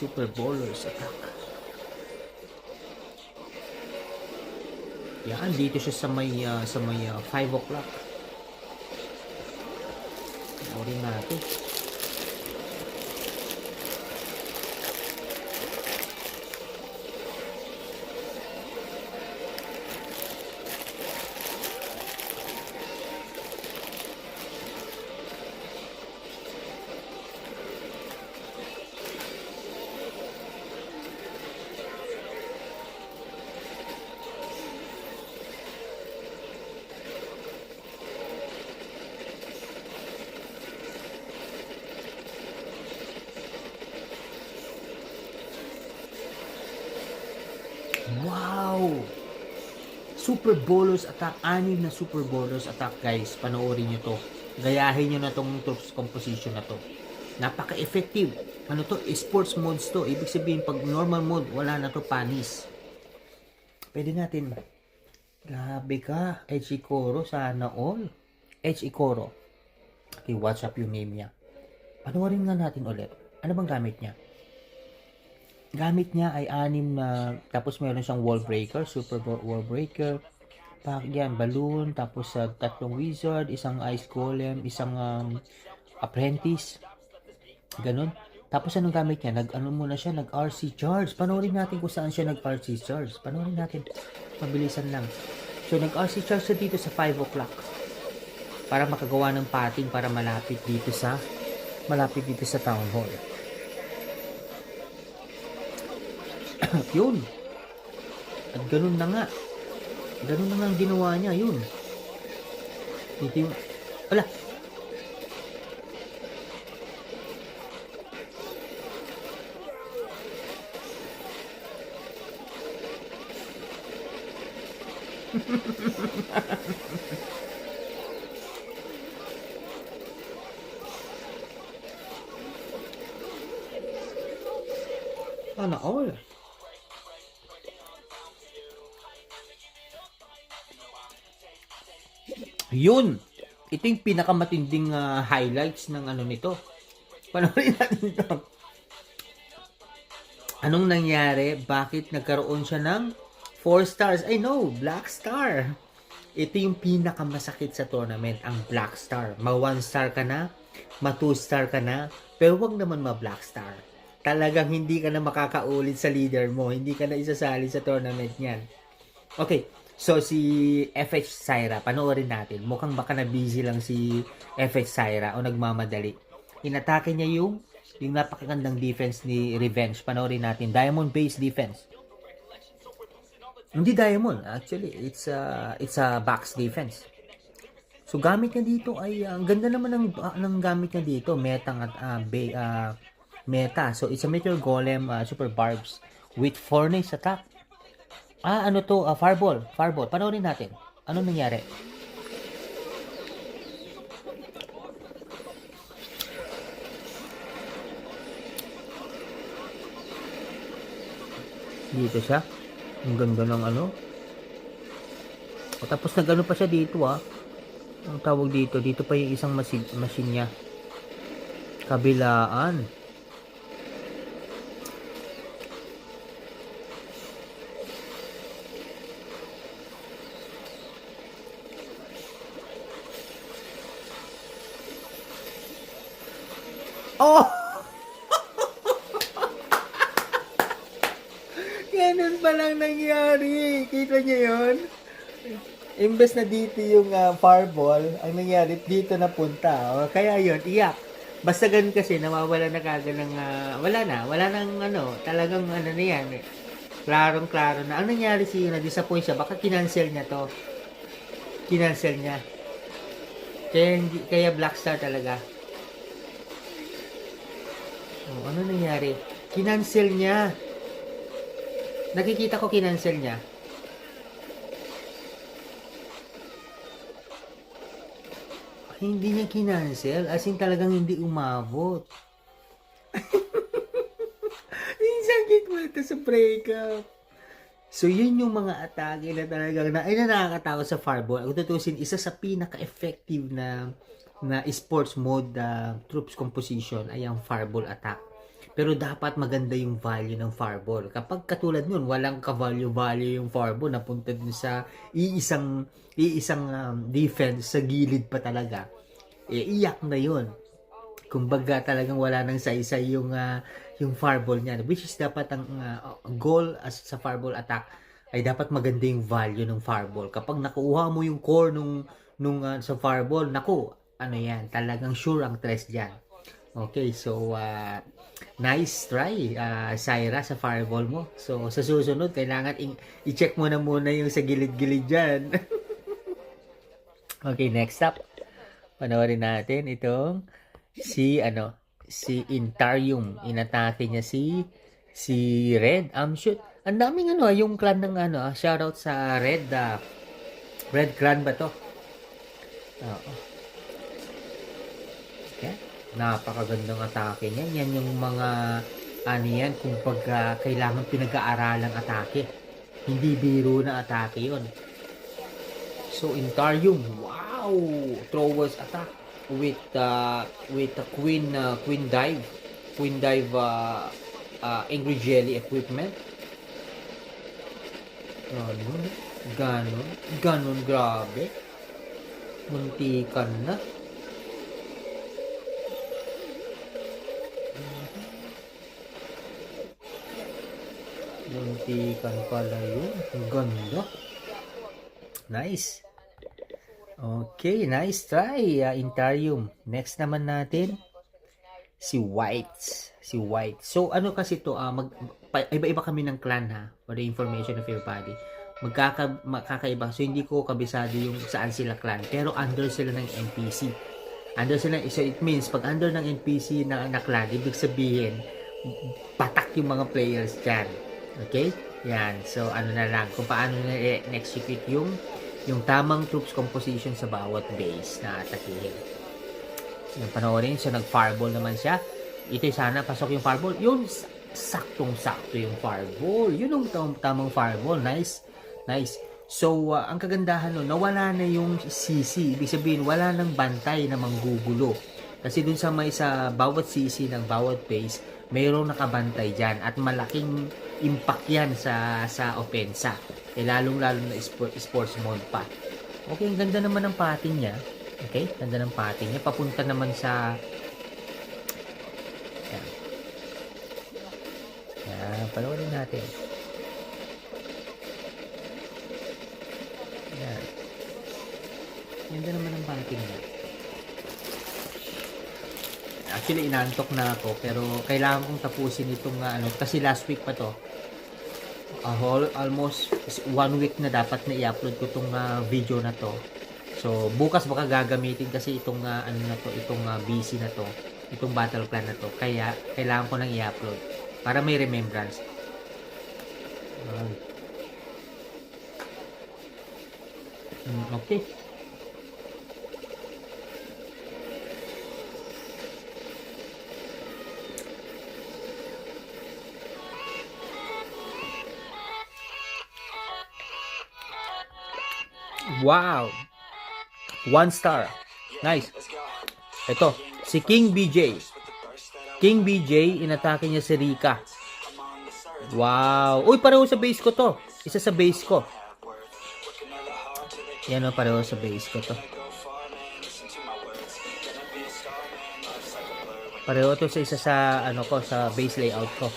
Super Bowlers Attack. Yan, dito siya sa may 5 o'clock. Ori natin. Wow! Super Bowlers Attack. 6 na Super Bowlers Attack, guys. Panoorin nyo to. Gayahin nyo na tong troops composition na to. Napaka-effective. Ano to? Sports modes to. Ibig sabihin, pag normal mode, wala na to, panis. Pwede natin. Grabe ka. Edge Ikoro, sana all. Edge Ikoro. Okay, WhatsApp yung name niya. Panoorin nga natin ulit. Ano bang gamit niya? Gamit niya ay 6 na, tapos meron siyang wall breaker, super wall breaker, pack yan, balloon, tapos 3 wizard, isang ice golem, isang apprentice, ganun. Tapos anong gamit niya? Muna siya, nag-RC charge. Panoorin natin kung saan siya nag-RC charge. Panoorin natin, mabilisan lang. So nag-RC charge siya dito sa 5 o'clock para makagawa ng pating para malapit dito sa town hall. Yun. At ganun na nga. Ganun na nga ang ginawa niya. Yun. Dito yung... Ala! Sana all. Yun. Ito yung pinakamatinding highlights ng ano nito. Panoorin natin ito. Anong nangyari? Bakit nagkaroon siya ng 4 stars? I know, Black Star. Ito yung pinakamasakit sa tournament, ang Black Star. Ma 1 star ka na, ma 2 star ka na, pero wag naman ma Black Star. Talagang hindi ka na makakaulit sa leader mo. Hindi ka na isasali sa tournament niyan. Okay. So, si FH Syra, panoorin natin. Mukhang baka na busy lang si FH Syra o nagmamadali. Inatake niya yung napakagandang defense ni Revenge. Panoorin natin. Diamond-based defense. Hindi diamond. Actually, it's a box defense. So, gamit niya dito ay, ang ganda naman ng gamit niya dito. Meta at meta. So, it's a Meteor Golem Super Barbs with Furnace attack. Ano to? Fireball. Fireball. Panoorin natin. Ano nangyari? Dito siya. Ang ganda ng ano. O, tapos nag-ano pa siya dito Ang tawag dito. Dito pa yung isang machine niya. Kabilaan. Oh! Ganun palang nangyari. Kita niyo yun? Imbes na dito yung fireball, ang nangyari dito napunta. Kaya yun, iyak. Basta ganun kasi, nawawala na kagad ng... wala nang ano, talagang ano na yan. Klarong-klaro na. Ang nangyari na-disappoint siya, baka kinancel niya to. Kinancel niya. Kaya Black Star talaga. Ano nangyari? Kinancel niya. Nakikita ko kinancel niya. Hindi niya kinancel. As in talagang hindi umabot. Sakit mo ito sa breakup. So, yun yung mga atake na talagang na nakakatakot sa Fireball. Kung tutusin, isa sa pinaka-effective na sports mode troops composition ay ang Fireball attack. Pero dapat maganda yung value ng fireball. Kapag katulad nun, walang ka-value-value yung fireball, napunta dun sa iisang defense sa gilid pa talaga, iyak na yon. Kumbaga talagang wala nang saysay yung fireball niya, which is dapat ang goal as sa fireball attack ay dapat maganda yung value ng fireball. Kapag nakuha mo yung core sa fireball, naku, ano yan, talagang sure ang tres diyan. Okay, so nice try, Syra, sa fireball mo. So sa susunod kailangan i-check mo na muna yung sa gilid-gilid diyan. Okay, next up, panoorin natin itong si Intarium. Inatake niya si Red. Shoot. Ang daming yung clan ng shoutout sa Red. Red clan ba to? Oo. Okay. Napakagandang atake niya. Yan yung mga yan, kumbaga kailangan pinag-aaralang atake. Hindi biro na atake 'yon. So Intarium, wow! Throwers attack with the queen dive angry jelly equipment. Ganon, grabe. Muntikan na. Muntikan pala yun. Ganda. Nice. Okay, nice try, Intarium. Next naman natin, si White. So, ano kasi to, iba-iba kami ng clan ha, for the information of everybody. Magkakaiba. So, hindi ko kabisado yung saan sila clan. Pero under sila ng NPC. So, it means, pag under ng NPC na clan, ibig sabihin, patak yung mga players dyan. Okay? Yan. So, ano na lang, kung paano na-execute yung tamang troops composition sa bawat base na atakihin. Yung panoorin, so nag-fireball naman siya. Ito sana, pasok yung fireball. Yun, saktong-sakto yung fireball. Yun yung tamang fireball. Nice. So, ang kagandahan nun, nawala na yung CC. Ibig sabihin, wala nang bantay na manggugulo. Kasi dun sa bawat CC ng bawat base, mayroong nakabantay dyan. At malaking impact yan sa opensa. Lalong-lalo na sports mode pa. Okay, ang ganda naman ng pating niya. Okay, ganda ng pating niya. Papunta naman sa panoorin natin. Yan. Ganda naman ng pating niya. Actually, inantok na ako. Pero kailangan kong tapusin itong kasi last week pa to. Almost 1 week na dapat na i-upload ko itong video na to. So, bukas baka gagamitin kasi itong itong BC na to, itong battle plan na to. Kaya, kailangan ko nang i-upload para may remembrance. Okay. Wow! 1 star. Nice. Ito, si King BJ. King BJ, inatake niya si Rika. Wow! Uy, pareho sa base ko to. Isa sa base ko. Yan o, pareho sa base ko to. Pareho to sa isa sa sa base layout ko.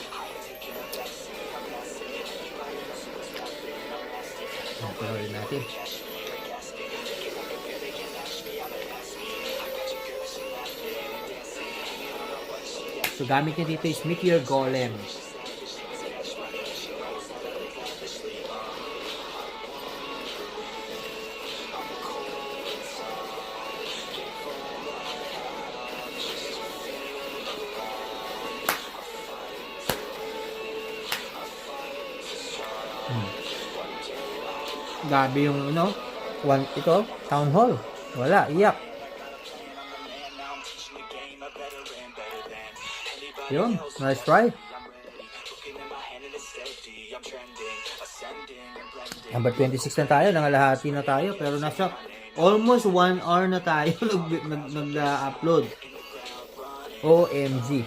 Pareho natin. So, gamit niya dito is Meteor Golem. Gabi yung ito, Town Hall. Wala, iyak. Yun, nice try. Number 26 na tayo, nangalahati na tayo, pero nasa almost 1 hour na tayo nag-upload. OMG.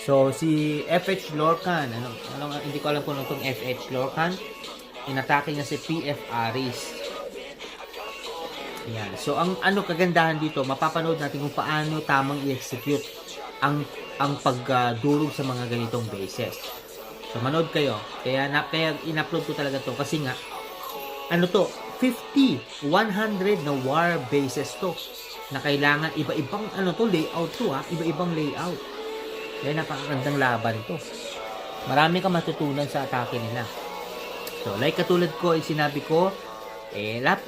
So, si FH Lorcan, hindi ko alam kung ano itong FH Lorcan, inatake niya si PF Aris. Yan. So, ang kagandahan dito, mapapanood natin kung paano tamang i-execute ang pagdurog sa mga ganitong bases. So, manood kayo. Kaya in-upload ko talaga to kasi nga, 50, 100 na war bases to na kailangan iba-ibang layout to iba-ibang layout. Kaya napakagandang laban to. Marami kang matutunan sa atake nila. So, like katulad ko, sinabi ko,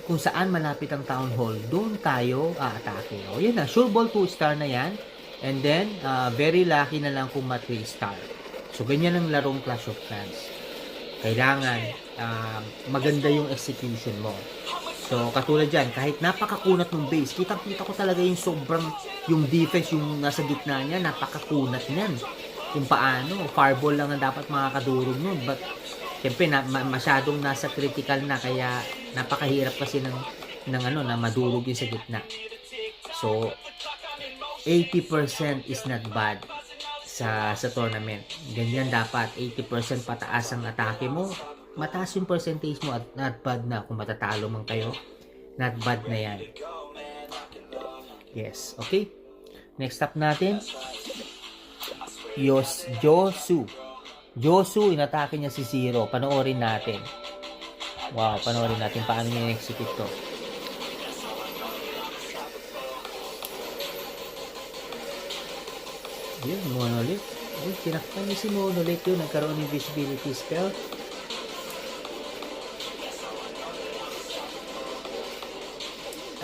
kung saan malapit ang town hall, doon tayo aatake. O, yun na. Sure ball 2 star na yan. And then, very lucky na lang kung 3 star. So, ganyan ang larong Clash of Clans. Kailangan, maganda yung execution mo. So, katulad dyan, kahit napakakunat ng base, kitang-kita ko talaga yung yung defense, yung nasa gitna niya, napakakunat niyan. Kung paano, fireball lang ang dapat makakadurog nun. But, siyempre, masyadong nasa critical na, kaya napakahirap kasi na madurog yung sa gitna. So, 80% is not bad sa tournament. Ganyan dapat, 80% pataas ang atake mo. Mataas yung percentage mo at not bad na kung matatalo man kayo. Not bad na yan. Yes, okay. Next up natin, Josu. Josu, inatake niya si Zero. Panoorin natin. Wow, panoorin natin paano niya execute to. Yun, Monolith. Uy, tinakpan niya si Monolith yun. Nagkaroon ng visibility spell.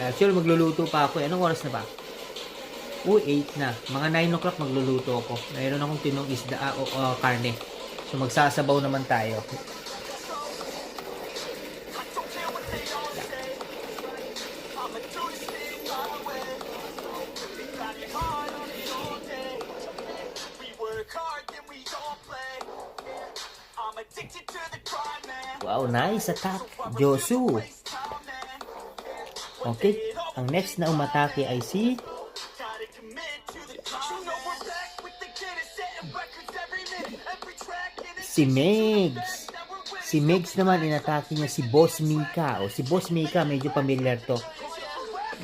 Actually, magluluto pa ako. Anong oras na ba? 8 na. Mga 9 o'clock magluluto ako. Mayroon akong tinong isda o karne. So, magsasabaw naman tayo. Wow, nice attack. Josu. Okay, ang next na umatake ay si Megs. Si Megs naman, inatake niya si Boss Mika. O, si Boss Mika, medyo familiar to.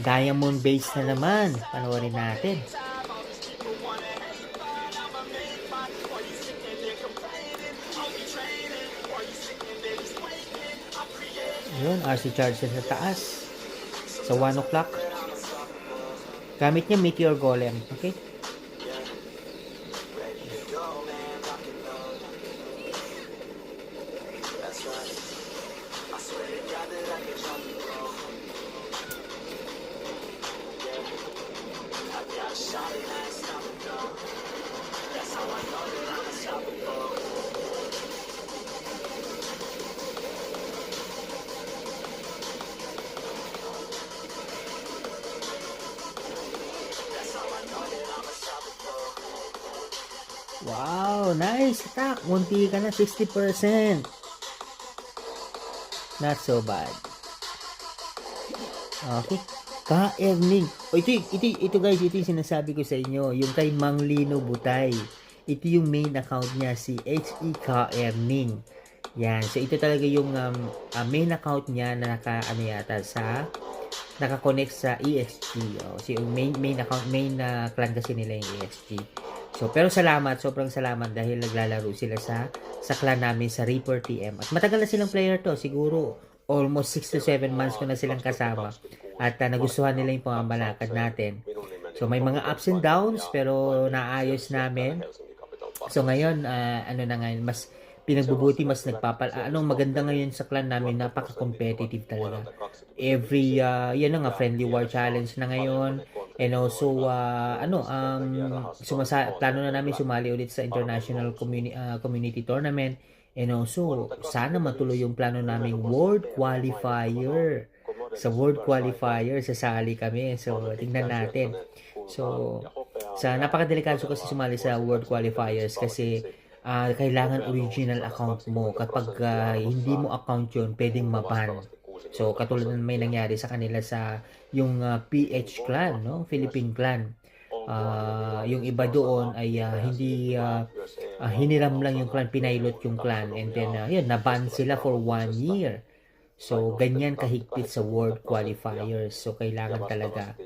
Diamond base na naman. Panoorin natin. Yun, RC Charger sa taas. Sa 1 o'clock. Gamit niya Meteor Golem. Okay? Wow, nice attack. Munti ka na, 60%. Not so bad. Okay. Ka-earning. O, ito guys, ito yung sinasabi ko sa inyo. Yung kay Mang Lino Butay. Ito yung main account niya, si HE Ka-earning. Yan. So, ito talaga yung main account niya na naka-connect sa ESG. So, yung main account, main clan kasi nila yung ESG. So, pero salamat, sobrang salamat dahil naglalaro sila sa clan namin sa Reaper TM. At matagal na silang player to, siguro almost 6 to 7 months ko na silang kasama. At nagustuhan nila yung pamamalakad natin. So, may mga ups and downs, pero naayos namin. So, ngayon, mas pinagbubuti, mas maganda ngayon sa clan namin, napaka-competitive talaga. Every, friendly war challenge na ngayon. And also, plano na namin sumali ulit sa international community tournament. And also, sana matuloy yung plano naming world qualifier. Sa world qualifier, sasali kami. So, tingnan natin. So, napakadelikado kasi sumali sa world qualifiers kasi kailangan original account mo. Kapag hindi mo account yun, pwedeng maban. So, katulad na may nangyari sa kanila sa yung PH clan, no? Philippine clan. Yung iba doon ay hiniram lang yung clan, pinailot yung clan, and then yun, naban sila for 1 year. So, ganyan kahigpit sa World Qualifiers. So, kailangan talaga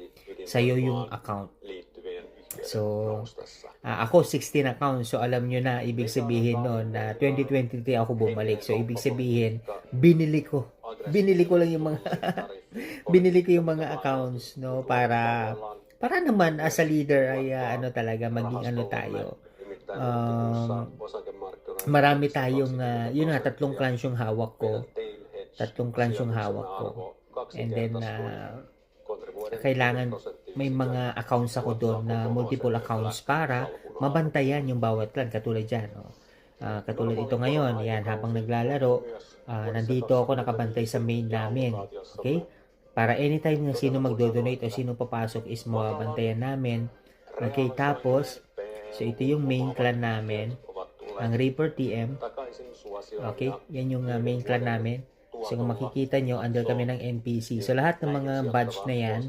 sa'yo yung account. So, ako 16 accounts. So, alam nyo na, ibig sabihin noon na 2023 ako bumalik. So, ibig sabihin, binili ko lang yung mga binili ko yung mga accounts, no, para naman as a leader ay talaga maging tayo. Marami tayong yun nga, 3 clans yung hawak ko. 3 clans yung hawak ko. And then kailangan may mga accounts ako doon na multiple accounts para mabantayan yung bawat clan, katulad dyan, no? Katulad ito ngayon, yan, habang naglalaro, nandito ako nakabantay sa main namin. Okay? Para anytime na sino magdo-donate o sino papasok is mababantayan namin. Okay, tapos, so ito yung main clan namin, ang Reaper TM. Okay, yan yung main clan namin. So kung makikita nyo, under kami ng NPC. So lahat ng mga badge na yan,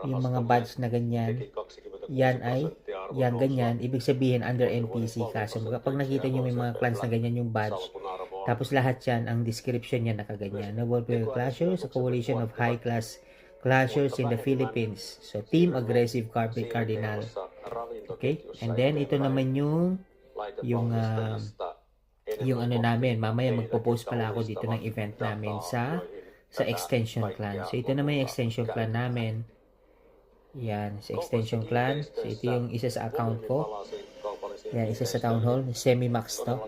yung mga badge na ganyan, yan ganyan, ibig sabihin under NPC ka. So kapag nakita nyo may mga clans na ganyan yung badge, tapos lahat yan, ang description niya nakaganyan. Noble Player Clashers, a coalition of high-class clashers in the Philippines. So Team Aggressive Cardinal. Okay, and then ito naman yung ano namin, mamaya magpo-post pala ako dito ng event namin sa extension clan. So ito naman yung extension clan namin. Yan, sa extension clan. So ito yung isa sa account ko. Yan, isa sa town hall, semi-max to.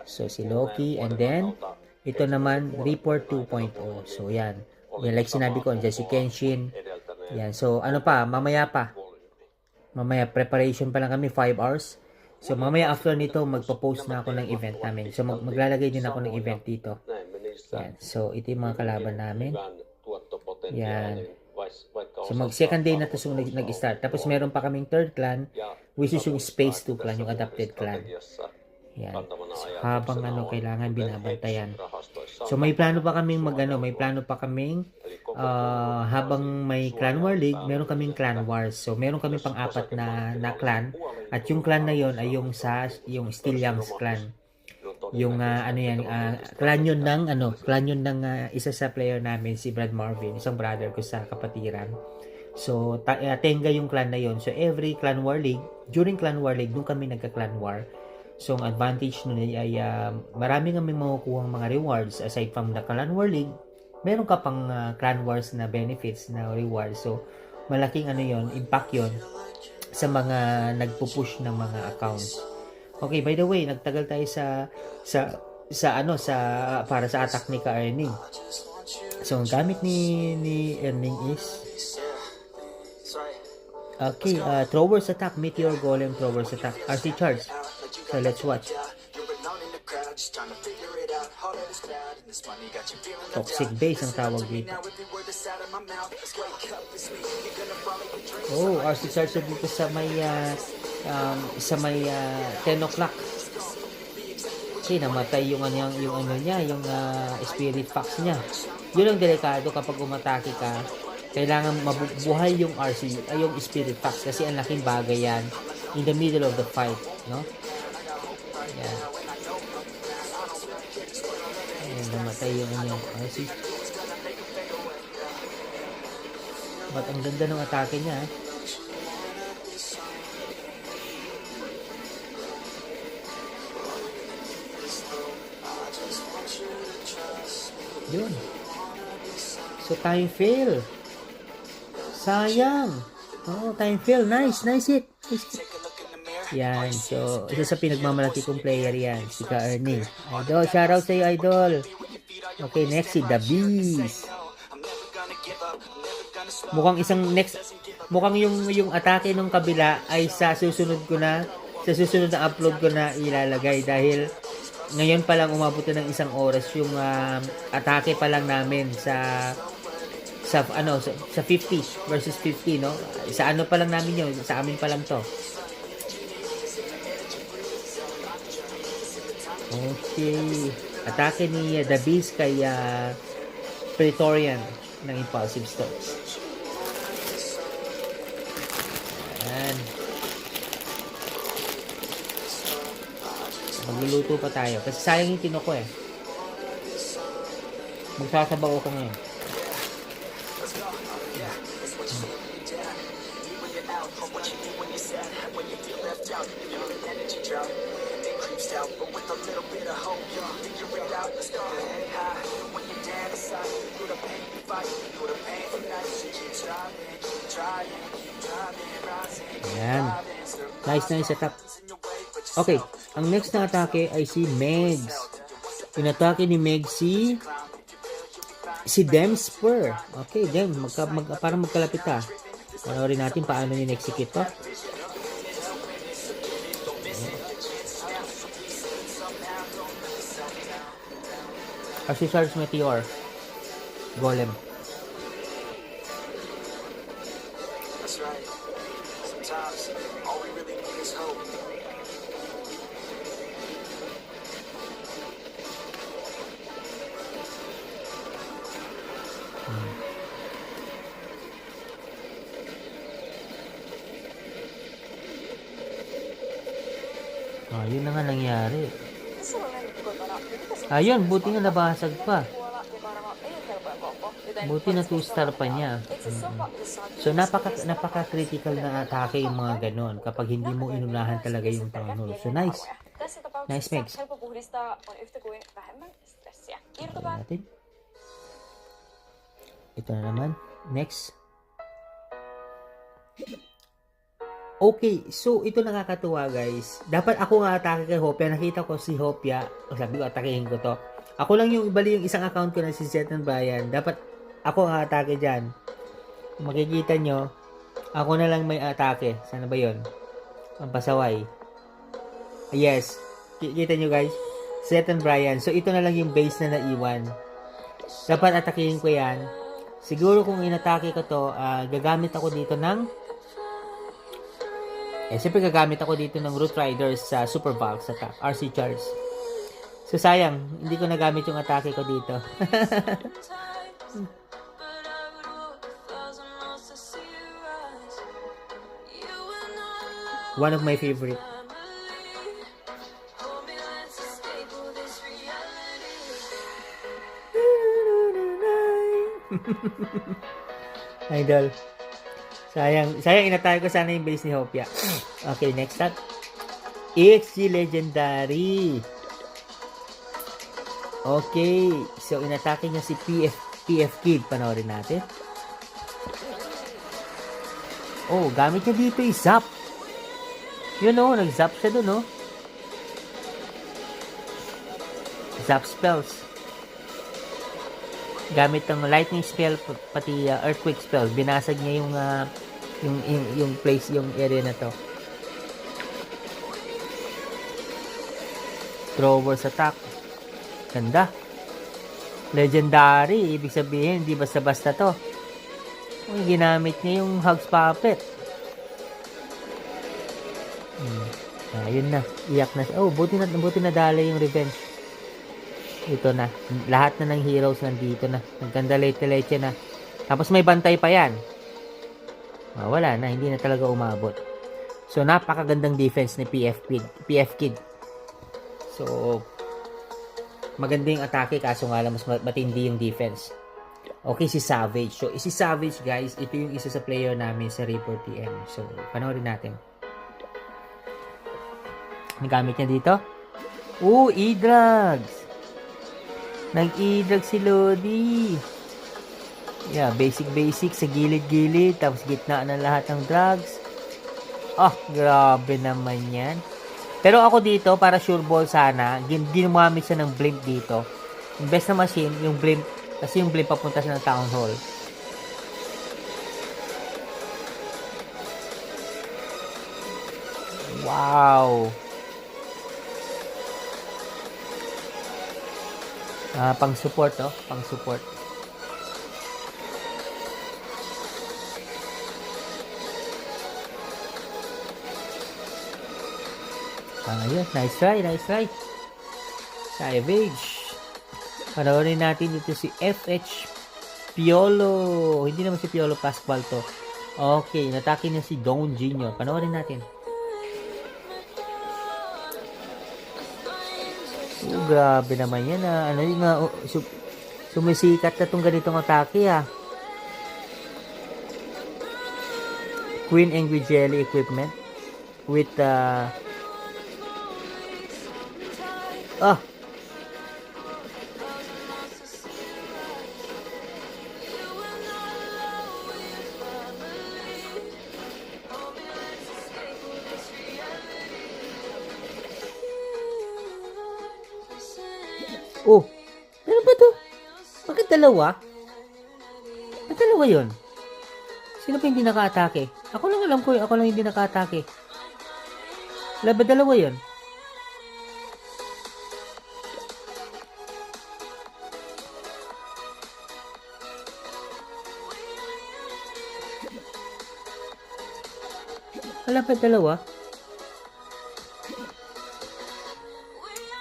So si Loki, and then ito naman Report 2.0. So yan. Yan, like sinabi ko, andyan si Kenshin. Yan, so ano pa, mamaya preparation pa lang kami, 5 hours. So, mamaya after nito, magpo-post na ako ng event namin. So, maglalagay din ako ng event dito. Yan. So, ito yung mga kalaban namin. Yan. So, mag-second day na ito nag-start. Tapos, meron pa kaming third clan, which is yung Space 2 clan, yung adapted clan. Yan. So, habang kailangan binabantayan. So, may plano pa kaming habang may Clan War League, meron kaming Clan Wars. So, meron kaming pang-4 na clan. At yung clan na yon ay yung Still Young's clan. Yung clan yun ng isa sa player namin, si Brad Marvin, isang brother ko sa kapatiran. So, Tenga yung clan na yon. So, every Clan War League, during Clan War League, nung kami nagka-Clan War, so, ang advantage nun ay marami kami makukuha mga rewards aside from the Clan War League. Meron ka pang Clan Wars na benefits na rewards. So, malaking impact yon sa mga nagpo-push ng mga accounts. Okay, by the way, nagtagal tayo para sa attack ni Ka-Earning. So, ang gamit ni Earning is okay, Throwers Attack, Meteor Golem Throwers Attack, RC Charge. So, let's watch. Toxic base ang tawag dito. Oh, RC Charge dito sa may 10 o'clock. Okay, namatay yung Spirit Fox niya. Yun ang delikado kapag umatake ka. Kailangan mabuhay yung yung Spirit Fox kasi ang laking bagay yan in the middle of the fight, no? Yan. Ayan, namatay yung RC. Ba't ang ganda ng atake niya, eh? Yun. So, time fail. Sayang. Oh, time fail. Nice hit. Yan. So, isa sa pinagmamalaki kong player yan. Si Ka-Earning. Idol, shoutout sa'yo, Idol. Okay, next si The Beast. Mukhang yung atake ng kabila ay sa susunod na upload ko na ilalagay dahil ngayon pa lang umabot ng 1 oras yung atake pa lang namin sa 50 versus 50, no? Sa pa lang namin yun, sa amin pa lang to. Okay. Atake ni The Beast kay Praetorian ng Impulsive Stocks. Yan. Magluluto pa tayo. Kasi sayang yung tinoko eh. Magsasabaw ako ngayon. Ayan. Nice na yung setup. Okay. Ang next na atake ay si Megs. Inatake ni Megs si Demspur. Okay, Dem. Parang magkalapit ha. Panoorin natin paano ni-execute to. Kasi Charge Meteor. Golem. That's right. Sometimes all we really need is hope. Yun na nga nangyari. Ayun, buti nga nabasag pa. Buti na 2-star pa niya. So, napaka-critical na atake yung mga ganon kapag hindi mo inunahan talaga yung Town Hall. So, nice. Nice, Megs. Natin. Ito na naman. Next. Okay, so ito nakakatuwa guys. Dapat ako nga atake kay Hopia. Nakita ko si Hopia. Sabi ko, atakehin ko to. Ako lang yung ibali yung isang account ko na si Zetan Brian. Dapat ako nga atake dyan. Kung makikita nyo, ako na lang may atake. Sana ba yun? Ang pasaway. Yes. Kita nyo guys. Zetan Brian. So ito na lang yung base na naiwan. Dapat atakehin ko yan. Siguro kung inatake ko to, gagamit ako dito ng siyempre gagamit ako dito ng Root Riders sa Super Valk sa RC Charge. So sayang, hindi ko nagamit yung atake ko dito. One of my favorite. Idol. Sayang inatake ko sana yung base ni Hopia. Okay, next up. EXG Legendary. Okay, so inatake niya si PF Kid. Panoorin natin. Oh, gamit niya dito yung Zap. Yun o, nag-zap siya dun o. Zap spells. Gamit ang lightning spell pati earthquake spell, binasag niya yung place, yung area na to. Throwers attack. Ganda. Legendary, ibig sabihin hindi basta-basta to. Ginamit niya yung Hugs Puppet. Ayun na, iyak na. Oh, buti na dala yung revenge. Ito na. Lahat na ng heroes nandito na. Nagkanda late na. Tapos may bantay pa yan. Wala na. Hindi na talaga umabot. So, napakagandang defense ni PF Kid. So, magandang atake kaso nga lang mas matindi yung defense. Okay, si Savage. So, si Savage guys, ito yung isa sa player namin sa Reaper TM. So, panoorin natin. Nagamit niya dito. E-drugs. Nag-e-drug si Lodi. Yeah, basic sa gilid-gilid. Tapos gitna na lahat ng drugs. Grabe naman yan. Pero ako dito, para sure ball sana, ginamit siya ng blimp dito. Yung best na machine, yung blimp. Kasi yung blimp papunta siya ng Town Hall. Wow. Pang-support, pang-support. Ayun, nice try. Savage. Panoorin natin dito si FH Piolo. Hindi naman si Piolo Pascual to. Okay, natake niya si Don Jr. Panoorin natin. Grabe naman yan Ano yung sumisikat na tong ganitong atake Queen Angry Jelly equipment with ah oh ano ba to? Bakit dalawa? Bakit dalawa yun? Sino pa hindi naka-atake? Ako lang alam ko ako lang hindi naka-atake. Wala ba dalawa yun? Wala pa dalawa?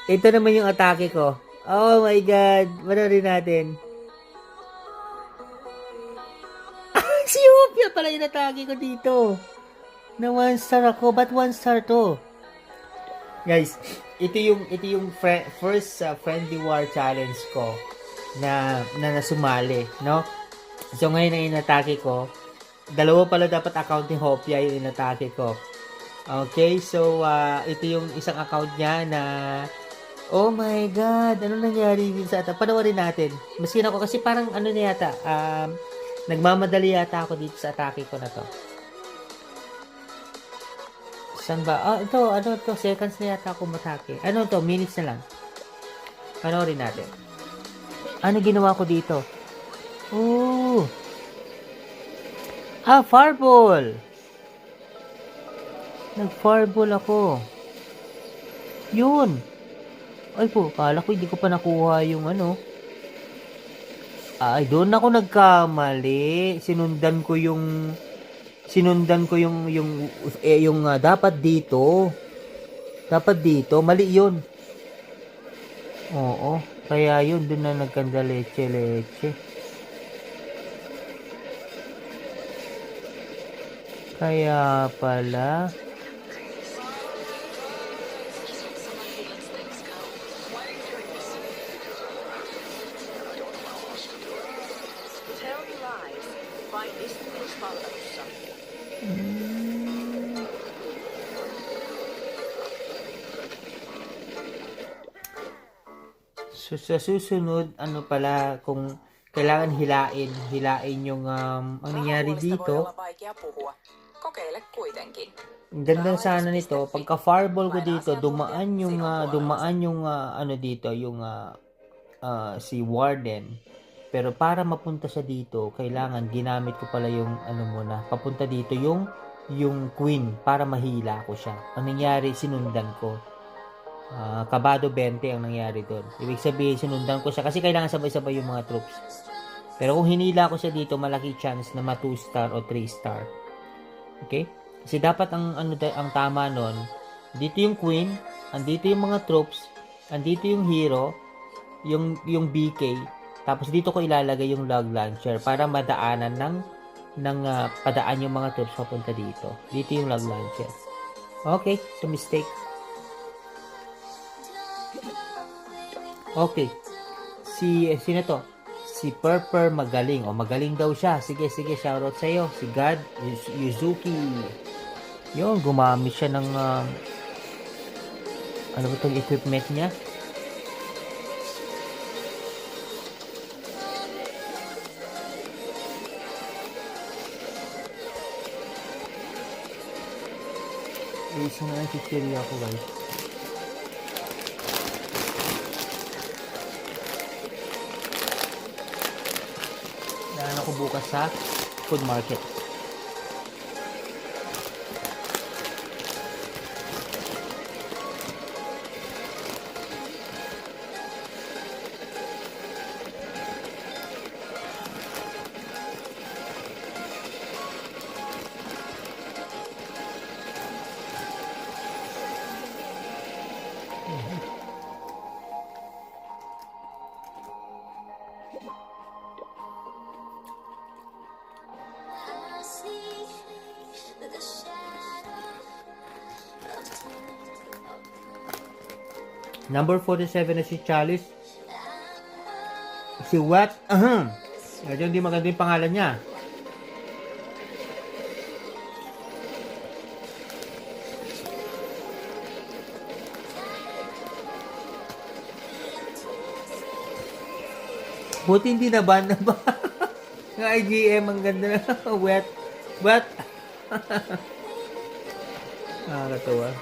Ito naman yung atake ko. Oh my God. Manorin natin. Si Hopia pala yung atake ko dito. Na 1 star ako. Ba't 1 star to? Guys, ito yung first friendly war challenge ko na nasumali, no? So ngayon ang inatake ko, dalawa pala dapat account ni Hopia yung inatake ko. Okay, so ito yung isang account niya na oh my God, ano nangyari sa ata? Panoorin natin. Maskin ako kasi parang ano na yata, nagmamadali yata ako dito sa atake ko na to. Saan ba? Ito, ano to? Seconds na yata ako matake. Ano to? Minutes na lang. Panoorin natin. Ano ginawa ko dito? Oh! Fireball! Nag-fireball ako. Yun! Ay po, kala ko hindi ko pa nakuha yung ano. Ay, doon ako nagkamali. Sinundan ko yung dapat dito. Dapat dito, mali 'yun. Oo, kaya 'yun doon na nagkanda leche. Kaya pala So, sa susunod, ano pala, kung kailangan hilain yung, ang nangyari dito, ang ganda sana nito, pagka fireball ko dito, dumaan yung, ano dito, yung, si Warden. Pero para mapunta siya dito, kailangan ginamit ko pala yung, ano muna, papunta dito yung Queen, para mahila ko siya. Ang nangyari, sinundan ko. Kabado 20 ang nangyari doon. Ibig sabihin, sinundan ko siya kasi kailangan sabay-sabay yung mga troops. Pero kung hinila ko siya dito, malaki chance na ma 2 star o 3 star. Okay? Kasi dapat ang tama nun, dito yung queen, andito yung mga troops, andito yung hero, yung BK, tapos dito ko ilalagay yung log launcher para madaanan ng padaan yung mga troops papunta dito. Dito yung log launcher. Okay, so mistake. Okay. Sino to? Si Purper magaling. Magaling daw siya. Sige, shoutout sa iyo. Si God Yuzuki. Yun, gumamit siya ng ano ba itong equipment niya? Isa na ang chichiri ako, guys. Ako bukas sa food market. Number 47 na si Chalice. Si Wat. Medyo hindi maganda yung pangalan niya. Buti hindi na ban na ba? Ng IGM, ang ganda na. Wet. Wet. Nakakatawa.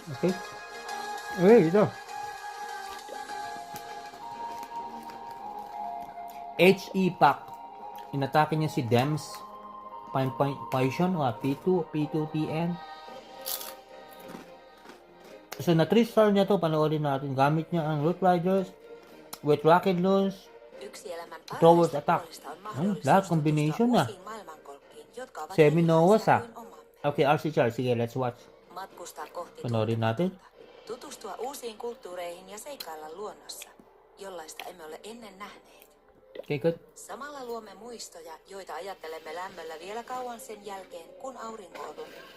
Okay. Okay, ito. HE Pack. Inatake niya si Dems. Poison o P2TN. So na 3-star niya to, panoorin natin. Gamit niya ang Root Riders with Rocket Launch, Towards Attack. Lahat combination na. Semi-Novas Okay, RC Charles. Sige, let's watch. Matkustaa kohti Panoorin natin. tutustua uusiin kulttuureihin ja seikkailla luonnossa, jollaista emme ole ennen nähneet. Okay, good. Samalla luomme muistoja, joita ajattelemme lämmöllä vielä kauan sen jälkeen, kun aurinko on lumennut.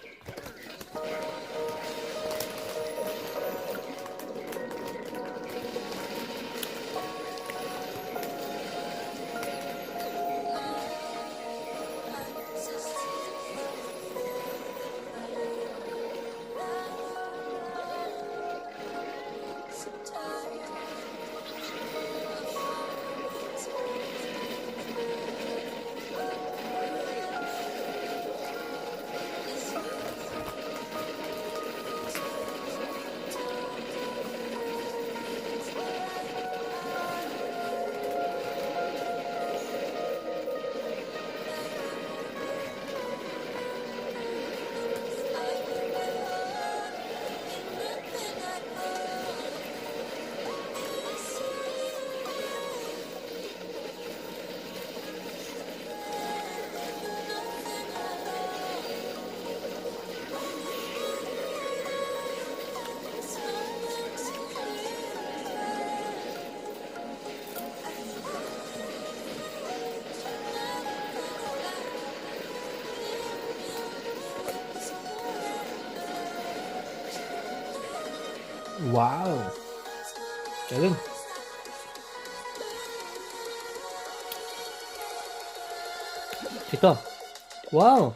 Wow. Galing. Ito. Wow.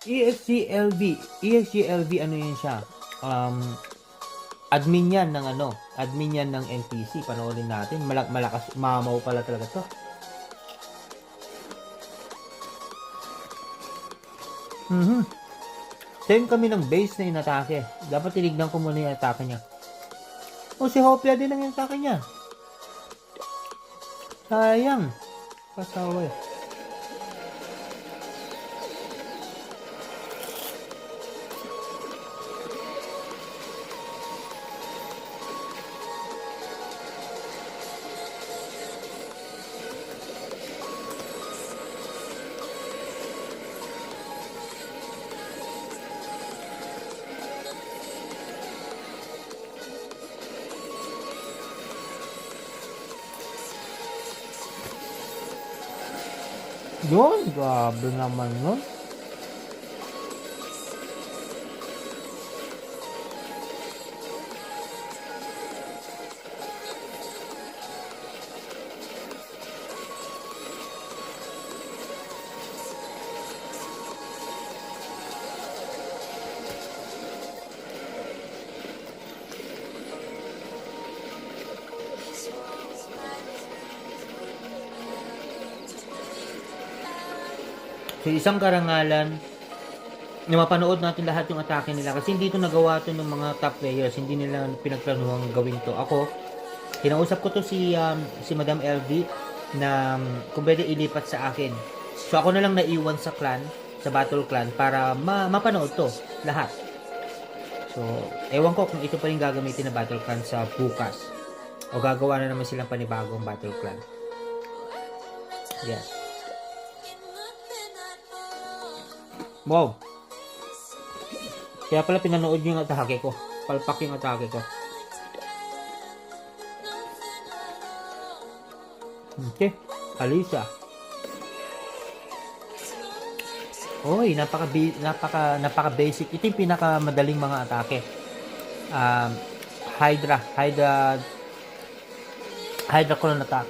EXGLV. EXGLV, ano yun siya? Admin yan ng admin yan ng NPC. Panoorin natin. Malakas, mamaw pala talaga to. Same kami ng base na inatake. Dapat tinignan ko muna yung atake niya. O, si Hopia din ang atake niya. Sayang. Kasawa eh. Yun, grabe naman nun. So, isang karangalan na mapanood natin lahat yung atake nila kasi hindi ito nagawa to ng mga top players, hindi nila pinagplanuhan gawin to. Ako, kinausap ko to si Madam LV na kung pwede ilipat sa akin. So ako na lang naiwan sa clan, sa battle clan para mapanood to lahat. So, ewan ko kung ito pa rin gagamitin na battle clan sa bukas. O gagawa na naman silang panibagong battle clan. Yeah. Wow. Kaya pala pinanood yung atake ko. Palpak yung atake ko. Okay. Alisa. Oy, napaka basic. Ito yung pinakamadaling mga atake. Hydra clone attack.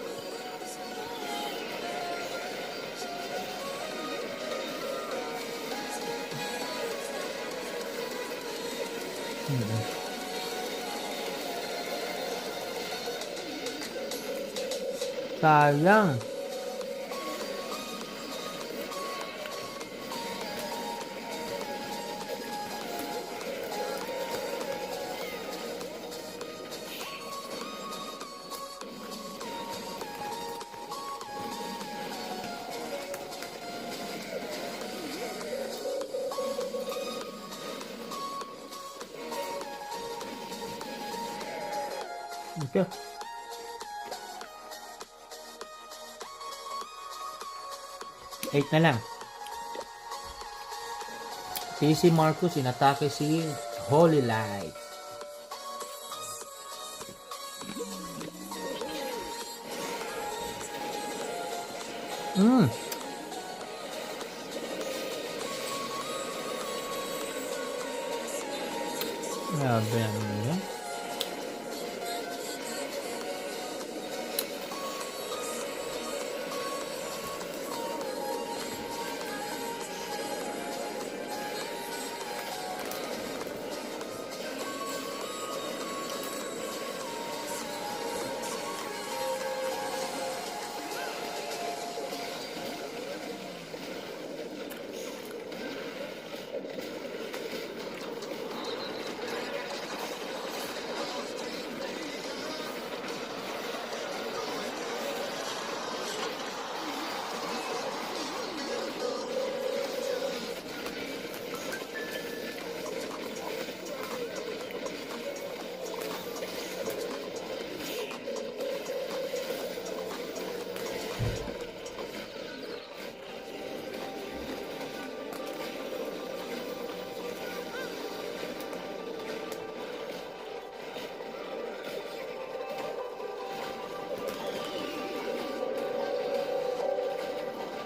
Sayang. Okay. Eight na lang. Si Marcus inatake si Holy Light. Grabe ano yan.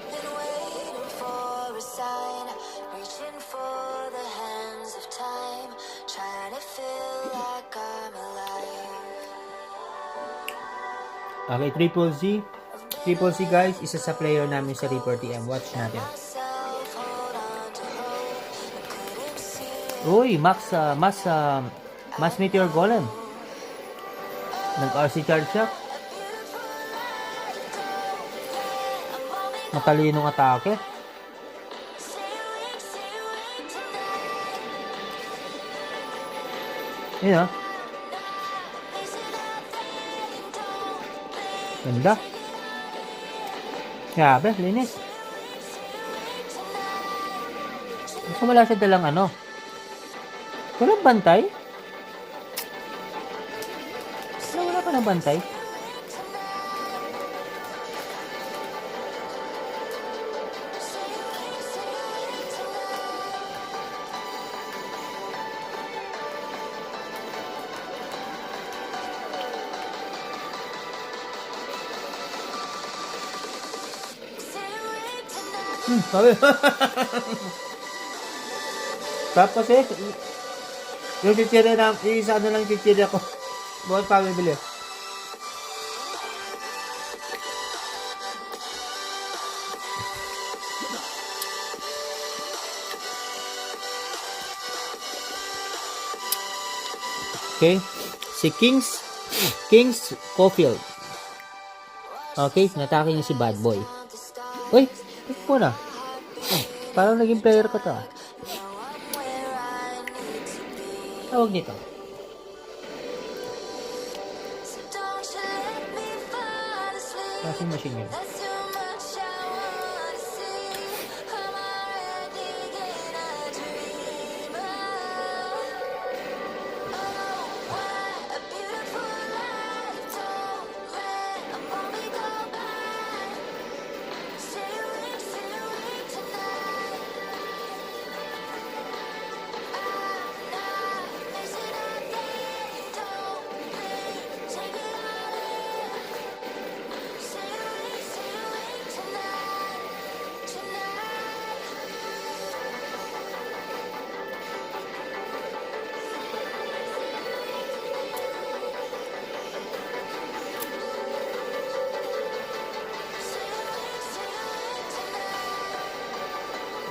Been waiting for a sign, reaching for the hands of time, trying to feel like I'm alive. Okay, Triple Z. Triple Z guys, isa sa player namin sa Reaper TM. Watch natin. Myself hold on to hope, I couldn't see Uy, Max Meteor Golem. Nag-RC charge siya. Matalinong atake. Yun ah. Ganda. Grabe, linis. Gusto wala siya dalang ano. Walang bantay? Wala pa ng bantay? Sabi. Tapos yung chichirya na, isa na lang chichirya ko. Bukas pa bibili. Okay. Si Kings Caulfield. Okay, natake niya si Bad Boy. Uy, ito po na. Parang naging player ka to. Tawag nito. So don't you let me fall asleep. Washing machine yun. That's too much I wanna see. I'm already in a dream. Oh, what a beautiful life. Don't let a moment go by. Stay awake tonight. I'm not missing a thing. Don't blink, take it all in. Stay awake tonight.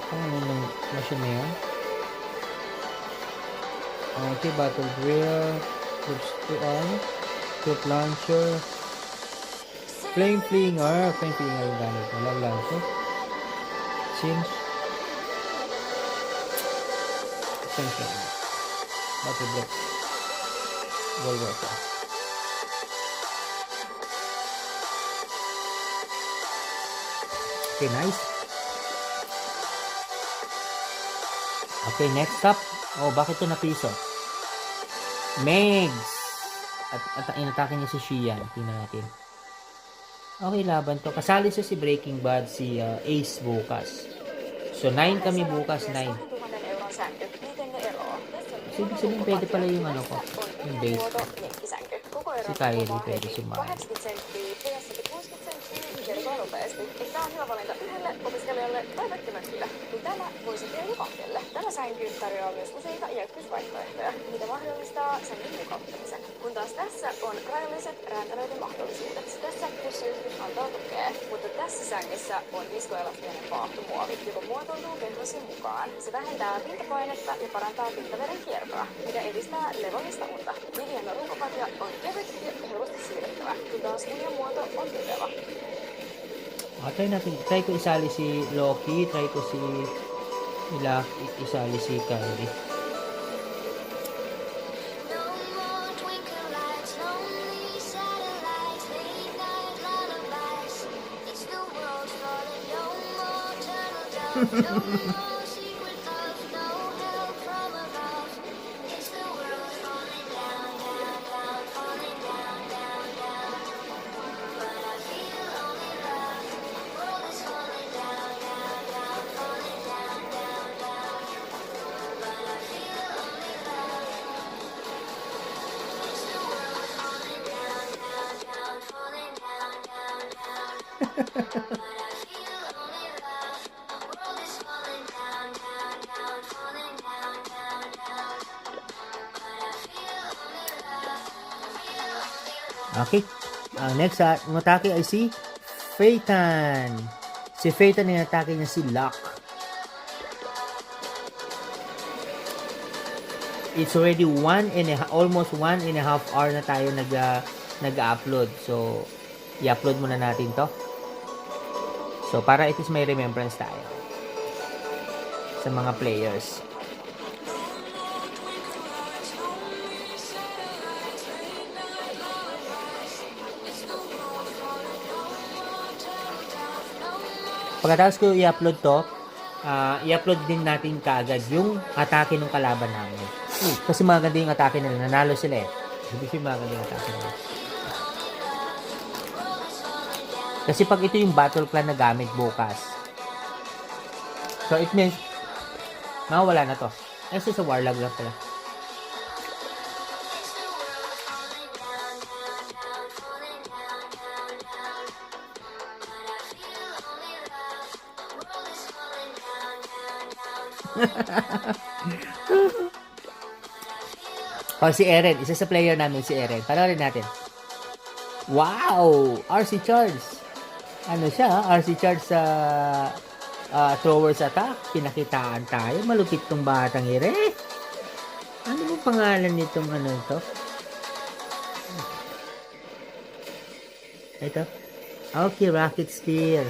Ano yung machine na yun? Okay, battle drill. Troops to troop launcher. Flame flinger. Flame flinger yung gamit. Walang launcher. Sims. Essential. Battle block. Gold weapon. Okay, nice. Okay, next up. Oh, bakit ito na piso? Megs! At inatake niya si Shian. Tingnan natin. Okay, laban to. Kasali siya si Breaking Bad, si Ace bukas. So, 9 kami bukas, 9. So, ibig sabihin, pwede pala yung ano ko. Yung base ko. Si Kylie pwede sumama. 80 senttiä, pojassakin 60 senttiä, kertoo nopeasti, että tämä on hyvä valinta yhdelle opiskelijalle tai mökkimäkkille, kun tämä voi sopia jokaiselle. Tämä sänky tarjoaa myös useita iäkkyysvaihtoehtoja, mikä mahdollistaa sängyn mukauttamisen. Kun taas tässä on rajalliset räätälöiden mahdollisuudet. Tässä pussiyhdys antaa tukea, mutta tässä sängyssä on viskoelastinen paahtomuovi, joka muotoutuu kehrosin mukaan. Se vähentää pintapainetta ja parantaa pintaveden kiertoa, mikä edistää levollista unta. Vivian ruukopatja on kevyt ja helposti siirrettävä, kun taas unien muoto on tukeva. Try natin. Try ko isali si Loki. Try ko si isali si Kylie. No more twinkle lights, lonely satellites, late night lullabies. It's the world falling. No more turtle doves, no more secret love, no help from above. It's the world falling down, down, down, falling down, down, down. But I feel only love. World is falling down, down, down, falling down, down, down. But I feel only love. It's the world falling down, down, down, falling down, down, down. But I feel only love. World is falling down, down, down, falling down, down, down. But I feel only love. Feel only love. Okay. Ang next ang atake ay si Phaeton. Si Phaeton ang atake niya si Locke. It's already almost 1.5 hour na tayo nag-upload. So, i-upload muna natin to. So, para at least may remembrance tayo sa mga players. Pagkatapos ko i-upload to, i-upload din natin kaagad yung atake ng kalaban namin. Kasi maganda yung atake nila. Nanalo sila eh. Hindi siya maganda yung atake nila. Kasi pag ito yung battle plan na gamit bukas. So it means, mawala na to. Kasi sa warlag lang pala. O, si Eren. Isa sa player namin, si Eren. Panoorin natin. Wow! RC Charge. Ano siya? RC Charge sa throwers attack. Pinakitaan tayo. Malupit tong batang ire. Ano mo pangalan nitong ano ito? Ito. Okay, Rocket Spear.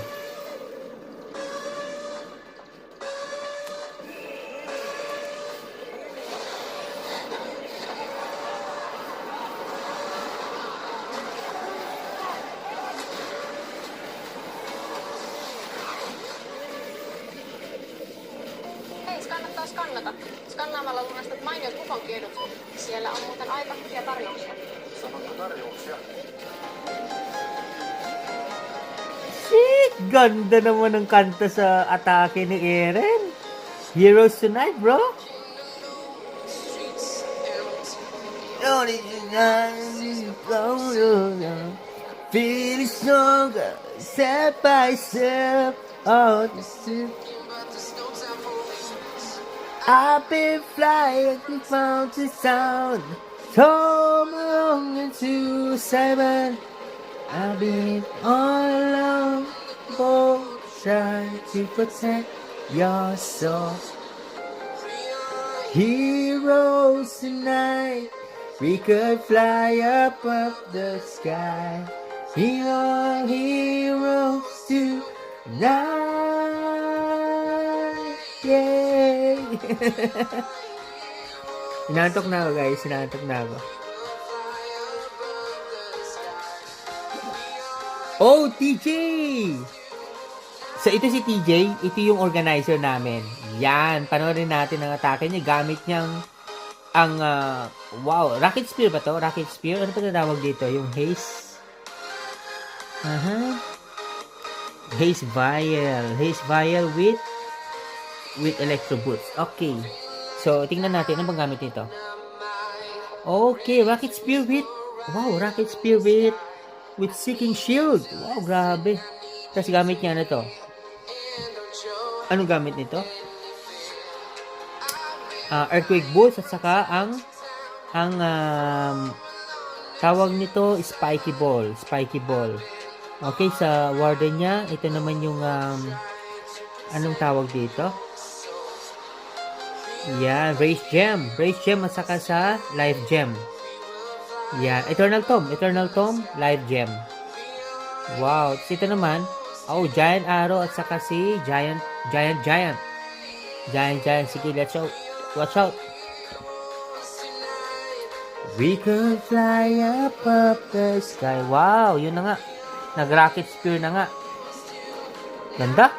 skannata. Skannaamalla lunastat mainiot kuponkiedut. Siellä on muuten aika hyviä tarjouksia. Sanonko tarjouksia? Shit! Ganda naman ng kanta sa atake ni Eren. Heroes Tonight, bro. Feeling stronger, step by step. Oh, I've been flying the mountain sound. Come along into Simon. I've been all alone, both trying to protect your soul. Heroes tonight, we could fly up the sky. We are heroes tonight. Yay! Inantok na ako, guys. Inantok na ako. Oh, TJ! So, ito si TJ. Ito yung organizer namin. Yan. Panoorin natin ang atake niya. Gamit niyang ang, wow. Rocket Spear ba to? Rocket Spear? Ano pa tinawag dito? Yung Haze? Haze Vial. Haze Vial with Electro Boots. Okay. So, tingnan natin. Ano bang gamit nito? Okay. Rocket Spear with, wow. Rocket Spear with Seeking Shield. Wow, grabe. Tapos gamit niya na to. Anong gamit nito? Earthquake Boost at saka ang tawag nito Spiky Ball. Spiky Ball. Okay, sa warden niya, ito naman yung anong tawag dito? Yan, Race Gem. Race Gem at saka sa Life Gem. Yan, Eternal Tome, Life Gem. Wow, ito naman, oh, Giant Arrow at saka si Giant. Sige, let's go. Watch out. We can fly up the sky. Wow, yun na nga. Nag-rocket spear na nga. Ganda.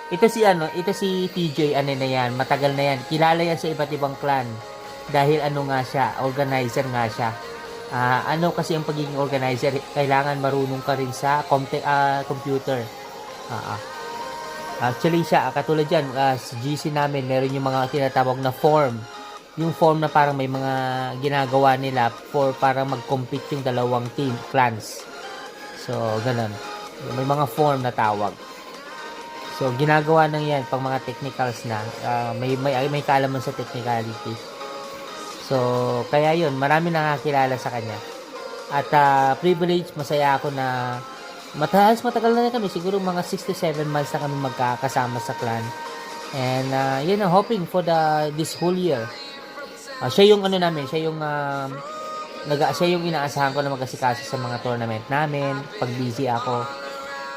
Ito si TJ, ano na yan, matagal na yan. Kilala yan sa iba't ibang clan. Dahil ano nga siya, organizer nga siya. Ano kasi ang pagiging organizer, kailangan marunong ka rin sa computer. Actually siya, katulad dyan, sa GC namin, meron yung mga tinatawag na form. Yung form na parang may mga ginagawa nila para mag-compete yung dalawang clans. So, ganun. May mga form na tawag. So, ginagawa nang yan pang mga technicals na. May kaalaman sa technicalities. So, kaya yun, marami nakakilala sa kanya. At privilege, masaya ako na matagal na kami. Siguro mga 6 to 7 months na kami magkakasama sa clan. And, yun, hoping for this whole year. Siya yung namin, siya yung inaasahan ko na mag-asikaso sa mga tournament namin, pag busy ako.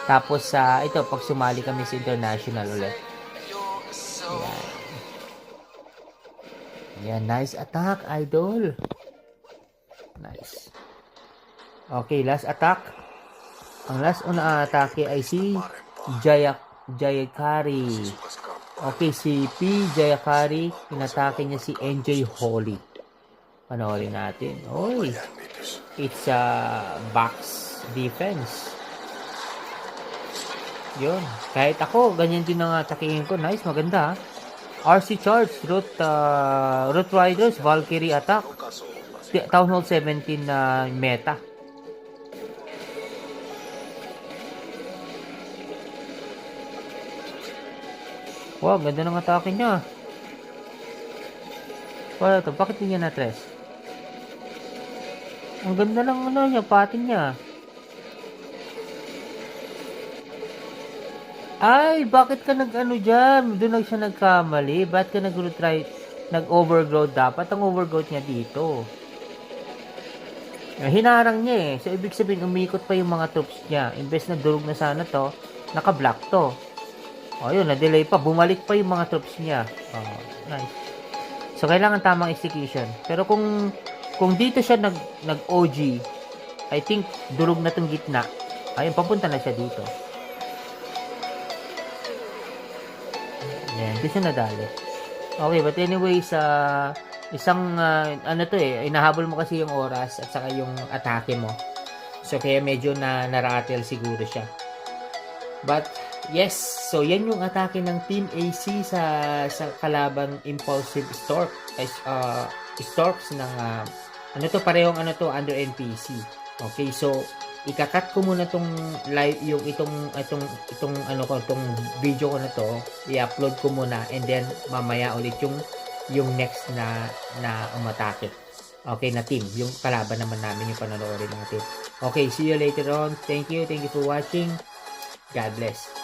Tapos, ito, pag sumali kami sa international ulit. Yan. Yan, nice attack, idol. Nice. Okay, last attack. Ang last na atake ay si Jayakari. Okay, si P. Jayakari, inatake niya si NJ Holly. Panoorin natin. Oy, it's a box defense. Yun. Kahit ako, ganyan din ang atakein ko. Nice, maganda. RC Charge, Root Riders, Valkyrie Attack. Town Hall 17 na meta. Wow, ganda ng atake niya. Wala to, bakit hindi niya na-tres? Ang ganda ng niya, patin niya. Ay, bakit ka dyan? Doon lang siya nagkamali. Bakit ka nag-overgrowth dapat? Ang overgrowth niya dito. Hinarang niya eh. So, ibig sabihin, umikot pa yung mga troops niya. Imbes na durog na sana to, naka-block to. O, yun, na-delay pa. Bumalik pa yung mga troops niya. Oh, nice. So, kailangan tamang execution. Pero kung dito siya nag-OG, I think, durog na tong gitna. Ayun, papunta na siya dito. Yan, di siya nadali. Okay, but anyway, sa isang, ano to inahabol mo kasi yung oras at saka yung atake mo. So, kaya medyo na-rattle siguro siya. But, yes, so yan yung atake ng Team AC sa kalabang Impulsive Storks ng, ano to, parehong ano to, under NPC. Okay, so, ikakat ko muna tong live yung itong ano ko itong video ko na to, i-upload ko muna and then mamaya ulit yung next na umatake. Okay, na team, yung kalaban naman namin yung panonoorin natin. Okay, see you later on. Thank you for watching. God bless.